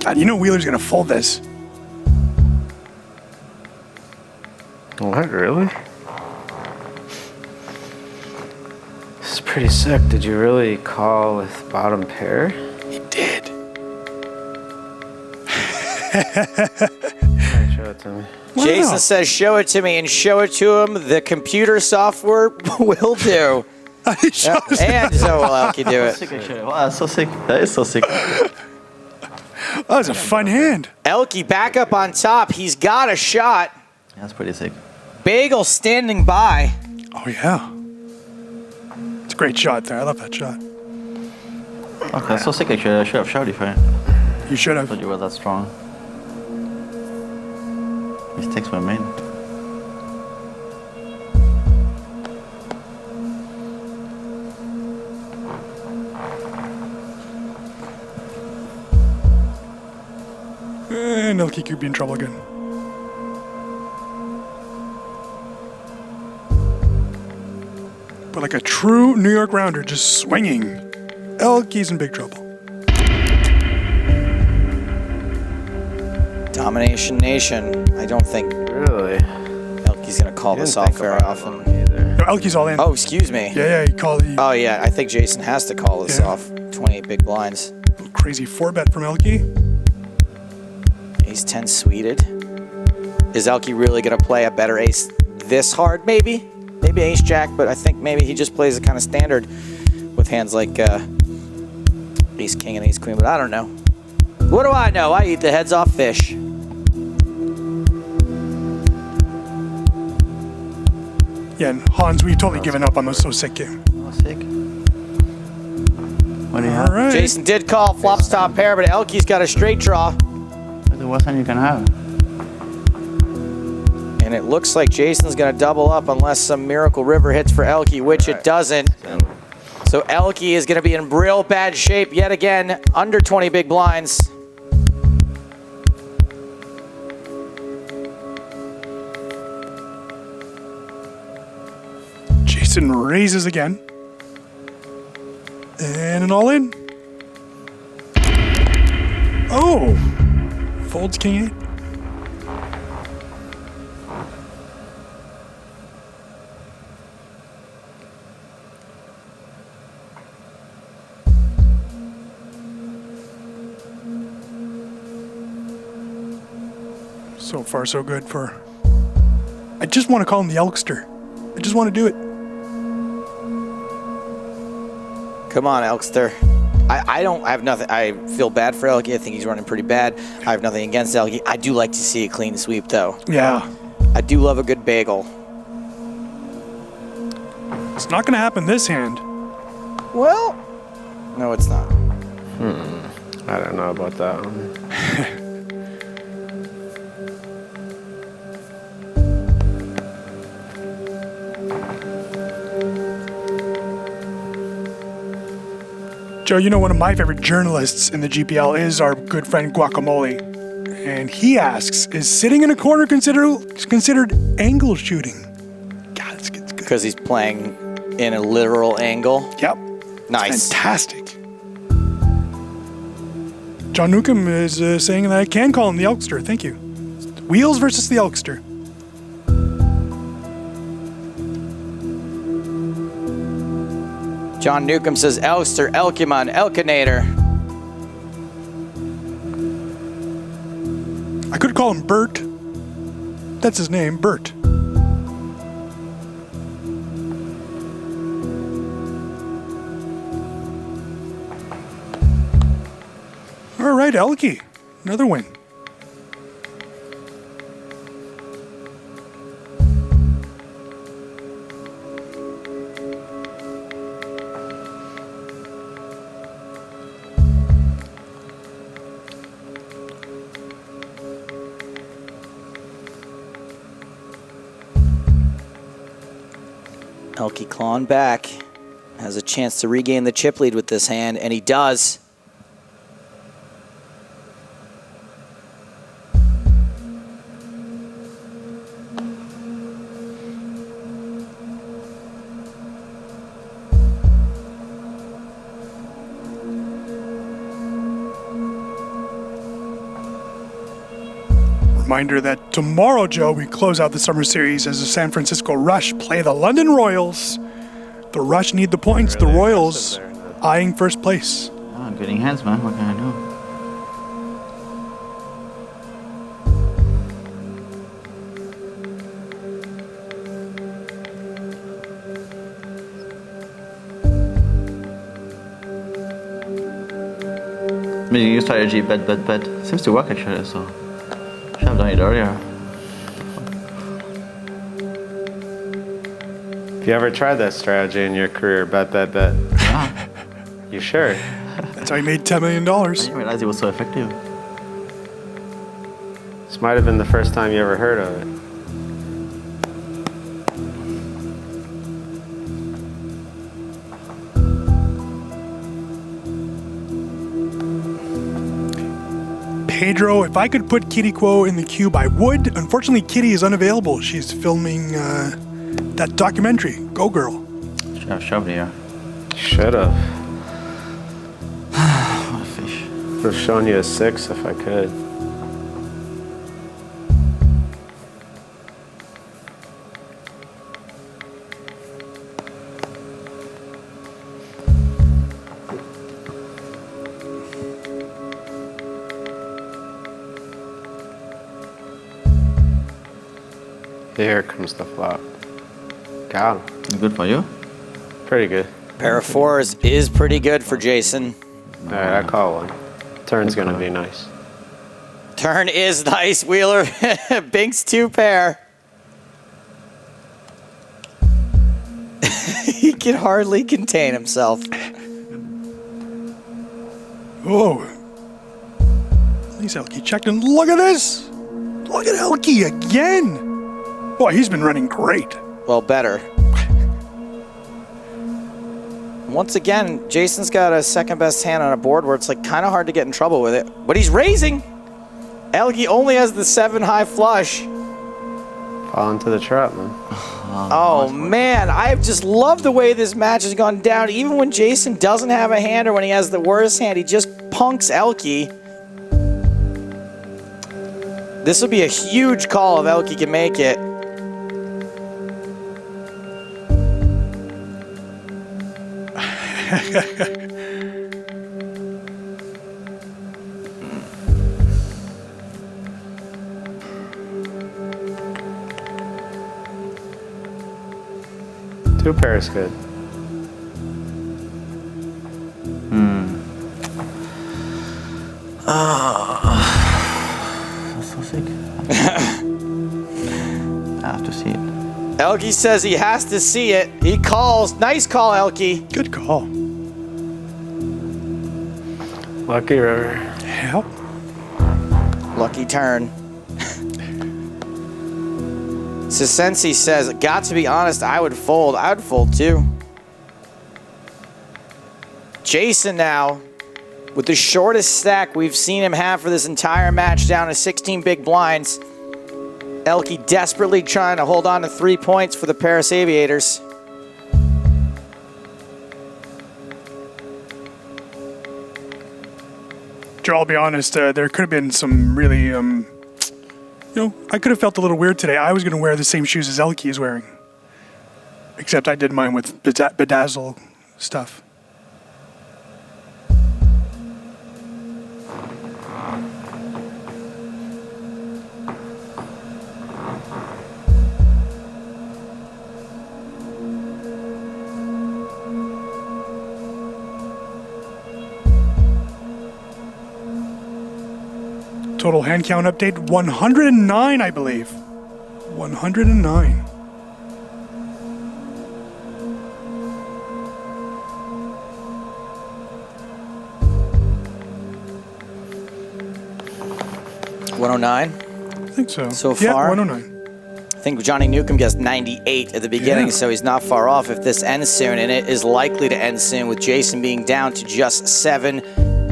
God, you know Wheeler's going to fold this. What, really? This is pretty sick. Did you really call with bottom pair? He did. Alright, show it to me. Jason says, show it to me, and show it to him. The computer software will do. And so will ElkY do it. Wow, that's so sick. That is so sick. That was a fun hand. ElkY back up on top. He's got a shot. That's pretty sick. Bagel standing by. Oh, yeah. It's a great shot there. I love that shot. Okay, that's so sick actually. I should have shouted if I You should have. thought you were that strong. Mistakes were made. And ElkY could be in trouble again. But like a true New York rounder, just swinging. ElkY's in big trouble. Domination Nation. I don't think Really? ElkY's going to call this off very often. Either. No, ElkY's all in. Oh, excuse me. Yeah, he called the Oh, yeah. I think Jason has to call this Yeah. off. 28 big blinds. crazy 4-bet from ElkY. Ace 10 suited. Is ElkY really going to play a better ace this hard? Maybe. Maybe ace jack, but I think maybe he just plays a kind of standard with hands like ace king and ace queen, but I don't know. What do I know? I eat the heads off fish. Yeah, and Hans, we've totally given up on the So Sick game. Oh, sick. What do you All have? right. Jason did call flops top pair, but ElkY's got a straight draw. That's the worst hand you can have. And it looks like Jason's going to double up unless some miracle river hits for ElkY, which it doesn't. So ElkY is going to be in real bad shape yet again, under 20 big blinds. Jason raises again. And an all-in. Oh! Folds king 8. So far, so good for... I just want to call him the Elkster. I just want to do it. Come on, Elkster. I have nothing. I feel bad for ElkY. I think he's running pretty bad. I have nothing against ElkY. I do like to see a clean sweep, though. Yeah. I do love a good bagel. It's not going to happen this hand. Well, no, it's not. I don't know about that one. Joe, you know one of my favorite journalists in the GPL is our good friend Guacamole. And he asks, is sitting in a corner considered angle shooting? God, it's good. Because he's playing in a literal angle. Yep. Nice. Fantastic. John Newcomb is saying that I can call him the Elkster. Thank you. Wheels versus the Elkster. John Newcomb says Elkster, Elkymon, Elkinator. I could call him Bert. That's his name, Bert. All right, ElkY. Another win. ElkY clawing back. Has a chance to regain the chip lead with this hand, and he does. Reminder that tomorrow, Joe, we close out the summer series as the San Francisco Rush play the London Royals. The Rush need the points. The Royals eyeing first place. Oh, I'm getting hands, man. What can I do? I mean, you strategy, bet. Seems to work actually, so should have done it earlier. Have you ever tried that strategy in your career? Bet. Yeah. You sure? That's how he made $10 million. I didn't realize it was so effective. This might have been the first time you ever heard of it. Pedro, if I could put Kitty Quo in the cube, I would. Unfortunately, Kitty is unavailable. She's filming that documentary, Go Girl. Should have shoved here. Should have. What a fish. Would have shown you a 6 if I could. Here comes the flop. Got him. Good for you. Pretty good. Pair of fours is pretty good for Jason. All right, I call one. Turn's going to be nice. Turn is nice, Wheeler. Binks 2 pair. He can hardly contain himself. Oh. At least ElkY checked in. Look at this. Look at ElkY again. Boy, he's been running great. Well, better. Once again, Jason's got a second best hand on a board where it's like kind of hard to get in trouble with it. But he's raising. ElkY only has the 7 high flush. Fall into the trap, man. Oh man, I've just loved the way this match has gone down. Even when Jason doesn't have a hand or when he has the worst hand, he just punks ElkY. This will be a huge call if ElkY can make it. Two pair is good. That's so sick. I have to see it. ElkY says he has to see it. He calls. Nice call, ElkY. Good call. Lucky river. Yep. Lucky turn. Sisensi says, got to be honest, I would fold. I would fold too. Jason now, with the shortest stack we've seen him have for this entire match, down to 16 big blinds. ElkY desperately trying to hold on to 3 points for the Paris Aviators. Joe, I'll be honest, there could have been some really, I could have felt a little weird today. I was going to wear the same shoes as ElkY is wearing. Except I did mine with bedazzle stuff. Total hand count update, 109, I believe. 109. $109. I think so. So Yeah, far? 109. I think Johnny Newcomb gets 98 at the beginning, Yeah. so he's not far off if this ends soon, and it is likely to end soon with Jason being down to just 7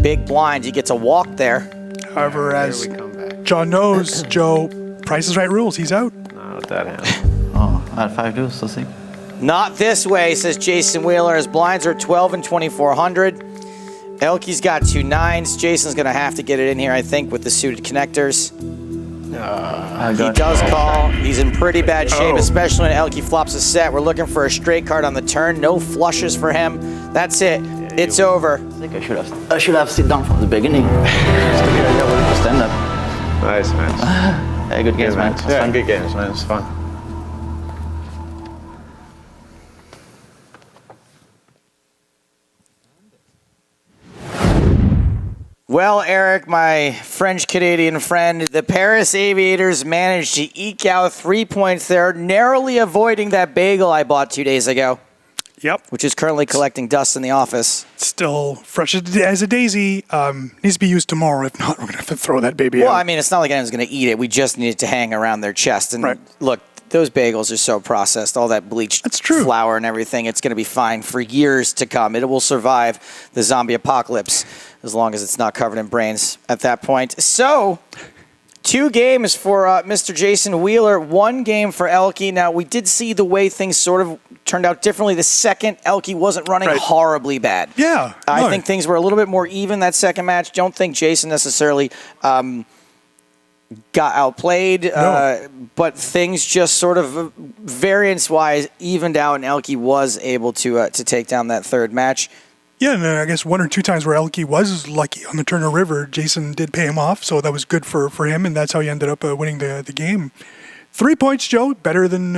big blinds. He gets a walk there. However, as we come back. John knows, Joe, Price is Right rules. He's out. Not with that hand. Oh, I had 5 deuce, so sick. Not this way, says Jason Wheeler. His blinds are 12 and 2400. ElkY's got 2 9s. Jason's going to have to get it in here, I think, with the suited connectors. He does call. He's in pretty bad shape, especially when ElkY flops a set. We're looking for a straight card on the turn. No flushes for him. That's it. It's over. I think I should have sit down from the beginning. Stand up. Nice, man. Hey, good games, man. Yeah, good games, man. It's fun. Well, Eric, my French-Canadian friend, the Paris Aviators managed to eke out 3 points there, narrowly avoiding that bagel I bought 2 days ago, Yep. which is currently collecting dust in the office. Still fresh as a daisy. Needs to be used tomorrow. If not, we're going to have to throw that baby Well, out. I mean, it's not like anyone's going to eat it. We just need it to hang around their chest. And Right. look, those bagels are so processed, all that bleached That's true. flour and everything, it's going to be fine for years to come. It will survive the zombie apocalypse as long as it's not covered in brains at that point. So, 2 games for Mr. Jason Wheeler, 1 game for ElkY. Now, we did see the way things sort of turned out differently. The second, ElkY wasn't running Right. horribly bad. Yeah, I no. think things were a little bit more even that second match. Don't think Jason necessarily got outplayed, No. but things just sort of variance-wise evened out, and ElkY was able to take down that third match. Yeah, and I guess 1 or 2 times where ElkY was lucky on the Turner River, Jason did pay him off, so that was good for him, and that's how he ended up winning the game. 3 points, Joe, better than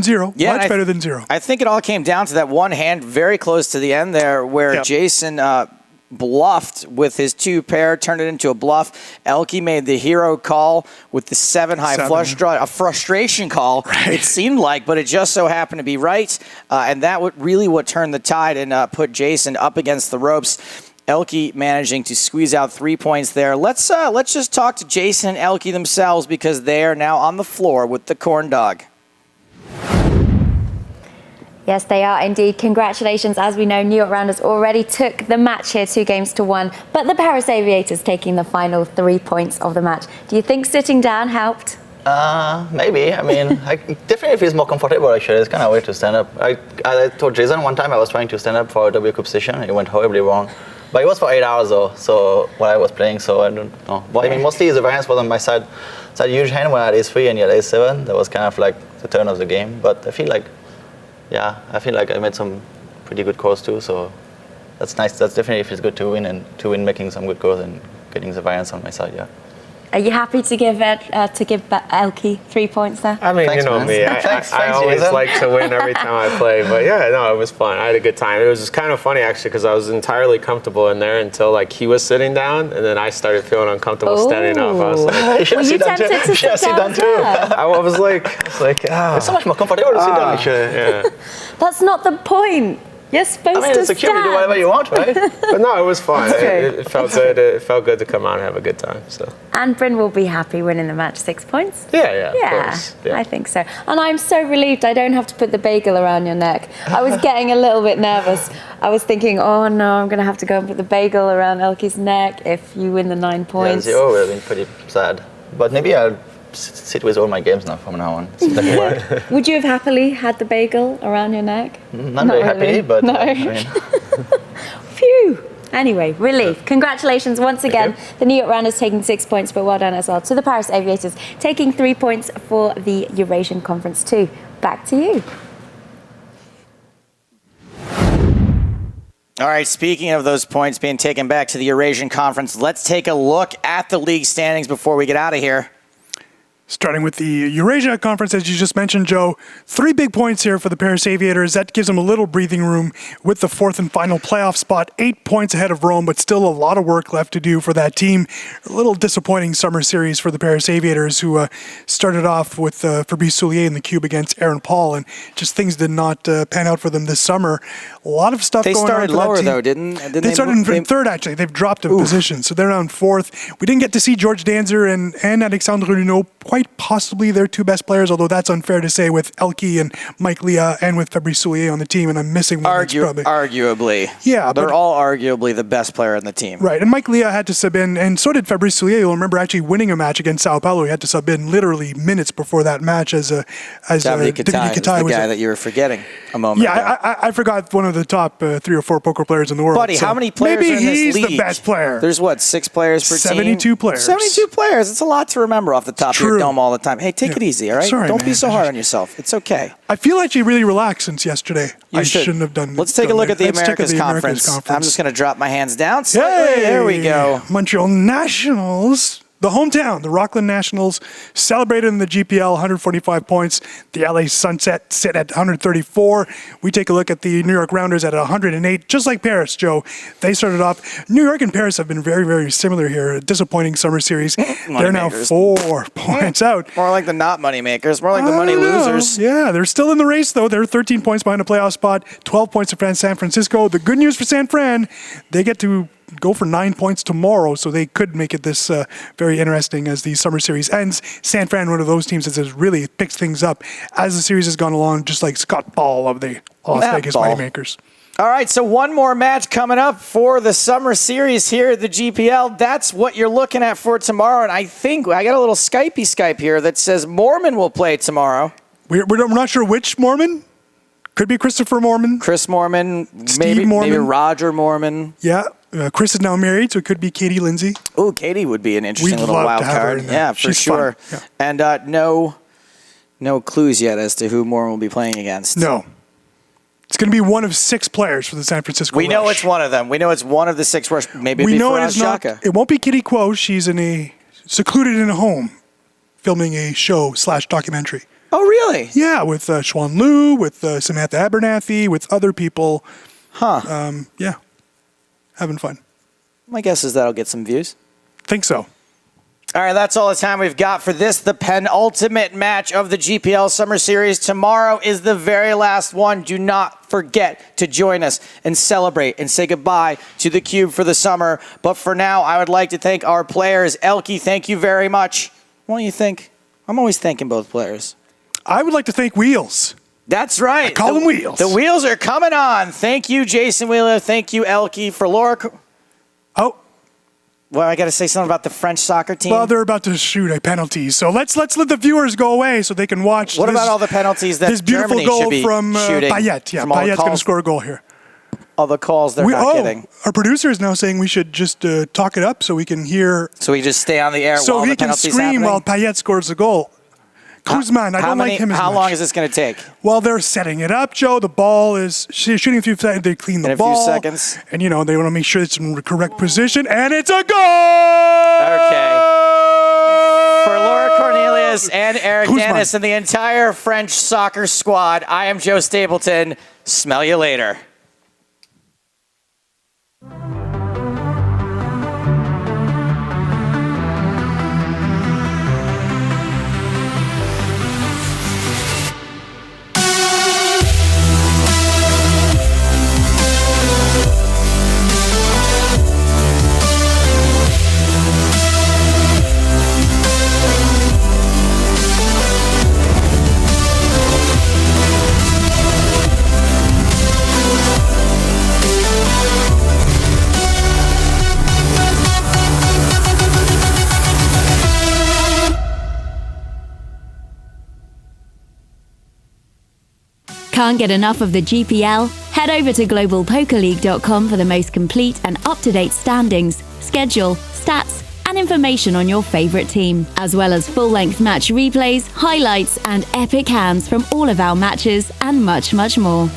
0. Yeah, Much better than 0. I think it all came down to that one hand very close to the end there where Yep. Jason bluffed with his 2 pair, turned it into a bluff. ElkY made the hero call with the 7 high 7. flush draw, a frustration call, it seemed like, but it just so happened to be right. And that really what turned the tide and put Jason up against the ropes. ElkY managing to squeeze out 3 points there. Let's just talk to Jason and ElkY themselves because they are now on the floor with the corn dog. Yes, they are indeed. Congratulations. As we know, New York Rounders already took the match here 2 games to 1, but the Paris Aviators taking the final 3 points of the match. Do you think sitting down helped? Maybe. I mean, I definitely feels more comfortable, actually. It's kind of weird to stand up. I told Jason one time I was trying to stand up for a W Cup session, and it went horribly wrong. But it was for 8 hours, though, so while I was playing, so I don't know. But I mean, mostly the variance was on my side. So huge hand when I had ace-3 and he had ace-7. That was kind of like the turn of the game. But I feel like I made some pretty good calls, too, so that's nice. That's definitely feels good to win, and to win making some good calls and getting the variance on my side, yeah. Are you happy to give ElkY 3 points there? I mean, Thanks, you know man. me. Thanks, I always Jason. like to win every time I play. But yeah, no, it was fun. I had a good time. It was just kind of funny, actually, because I was entirely comfortable in there until like he was sitting down, and then I started feeling uncomfortable standing up. I was like, You should Were have you sit down too. tempted to You should have sit sit down down too. there? I was like, ah. It's so much more comfortable to sit down, actually. Yeah. That's not the point. You're supposed I mean, to it's secure. You stand. do whatever you want, right? But no, it was fun. That's true. It felt good. It felt good to come out and have a good time. So And Bryn will be happy winning the match 6 points. yeah, of course. Yeah. I think so. And I'm so relieved I don't have to put the bagel around your neck. I was getting a little bit nervous. I was thinking, oh no, I'm going to have to go and put the bagel around ElkY's neck if you win the 9 points. Yeah, 0 would have been pretty sad. But maybe I'll sit with all my games now from now on. Seems like it worked. Would you have happily had the bagel around your neck? Not very really. happy, but No. I mean, Phew. Anyway, relief. Congratulations once again. you. The New York Rounders taking 6 points, but well done as well to the Paris Aviators taking 3 points for the Eurasian Conference 2. Back to you. All right, speaking of those points being taken back to the Eurasian Conference, let's take a look at the league standings before we get out of here. Starting with the Eurasia Conference, as you just mentioned, Joe, 3 big points here for the Paris Aviators. That gives them a little breathing room with the 4th and final playoff spot. 8 points ahead of Rome, but still a lot of work left to do for that team. A little disappointing summer series for the Paris Aviators, who started off with Fabrice Soulier in the cube against Aaron Paul, and just things did not pan out for them this summer. A lot of stuff They going on. started for that lower, team. though, didn't They started in third, actually. They've dropped a position, so they're now in 4th. We didn't get to see George Danzer and Alexandre Luneau, quite possibly their 2 best players, although that's unfair to say with ElkY and Mike Leah and with Fabrice Soulier on the team, and I'm missing one. Arguably. Yeah, They're but- all arguably the best player on the team. Right, and Mike Leah had to sub in, and so did Fabrice Soulier. You'll remember actually winning a match against Sao Paulo. He had to sub in literally minutes before that match as David David Katai is the was guy that you were forgetting a moment ago. Yeah, I forgot one of the top 3 or 4 poker players in the world. Buddy, so how many players maybe are in this he's league? the best player. There's what, 6 players per team? 72 players. 72 players. It's a lot to remember off the top of your True. dome all the time. Hey, take it easy, all right? Sorry, Don't be man. so hard on yourself. It's okay. I feel actually really relaxed since yesterday. I should. shouldn't have done. Let's take a look at the Let's take a Americas look at the Conference. I'm just going to drop my hands down slightly. Hey, There we go. Montreal Nationals. The hometown, the Rockland Nationals, celebrated in the GPL, 145 points. The LA Sunset sit at 134. We take a look at the New York Rounders at 108, just like Paris, Joe. They started off. New York and Paris have been very, very similar here. A disappointing summer series. They're now Moneymakers. 4 points out. More like the not money makers, more like the I money don't know. losers. Yeah, they're still in the race, though. They're 13 points behind the playoff spot, 12 points for San Francisco. The good news for San Fran, they get to go for 9 points tomorrow, so they could make it this very interesting as the summer series ends. San Fran, one of those teams that has really picked things up as the series has gone along, just like Scott Ball of the Las Vegas Ball. Moneymakers. All right, so one more match coming up for the summer series here at the GPL. That's what you're looking at for tomorrow, and I think I got a little Skype here that says Mormon will play tomorrow. We're not sure which Mormon. Could be Christopher Mormon. Chris Mormon, Steve Mormon. maybe Roger Mormon. Yeah. Chris is now married, so it could be Katie Lindsay. Oh, Katie would be an interesting We'd little love wild to have her card. in there. Yeah, for She's sure. fun. Yeah. And no clues yet as to who Mormon will be playing against. No. It's going to be one of 6 players for the San Francisco We know Rush. it's one of them. We know it's one of the 6 Rush. Maybe We it'll be know it Faraz is not. Shaka. It won't be Kitty Quo. She's secluded in a home, filming a show / documentary. Oh, really? Yeah, with Xuan Liu, with Samantha Abernathy, with other people. Huh. Yeah, having fun. My guess is that'll get some views. Think so. All right, that's all the time we've got for this, the penultimate match of the GPL Summer Series. Tomorrow is the very last one. Do not forget to join us and celebrate and say goodbye to the Cube for the summer. But for now, I would like to thank our players. ElkY, thank you very much. What do you think? I'm always thanking both players. I would like to thank Wheels. That's right. I call them Wheels. The wheels are coming on. Thank you, Jason Wheeler. Thank you, ElkY. For Laura... Oh, Well, I got to say something about the French soccer team. well, they're about to shoot a penalty, so let's let the viewers go away so they can watch. What this, about all the penalties that this beautiful Germany goal should be from shooting? Payet? Yeah, from all the Payet's going to calls- score a goal here. All the calls they're not getting. Our producer is now saying we should just talk it up so we can hear. So we just stay on the air So while he the can penalty's scream happening? while Payet scores a goal. Kuzman, I don't like him as How much. long is this going to take? Well, they're setting it up, Joe. The ball is shooting a few seconds. They clean the In a few ball. seconds. And, they want to make sure it's in the correct position. And it's a goal! Okay. For Laura Cornelius and Eric Kuzman. Dennis and the entire French soccer squad, I am Joe Stapleton. Smell you later. Can't get enough of the GPL? Head over to globalpokerleague.com for the most complete and up-to-date standings, schedule, stats, and information on your favorite team, as well as full-length match replays, highlights, and epic hands from all of our matches, and much, much more.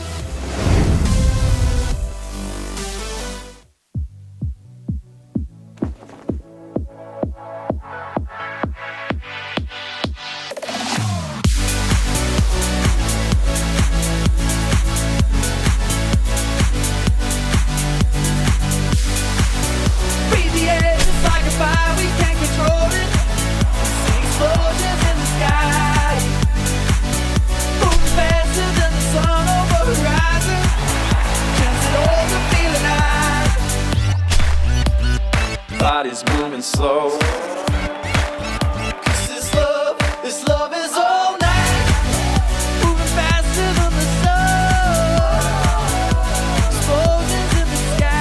is moving slow. 'Cause this love is all night, moving faster than the sun. Explosions in the sky.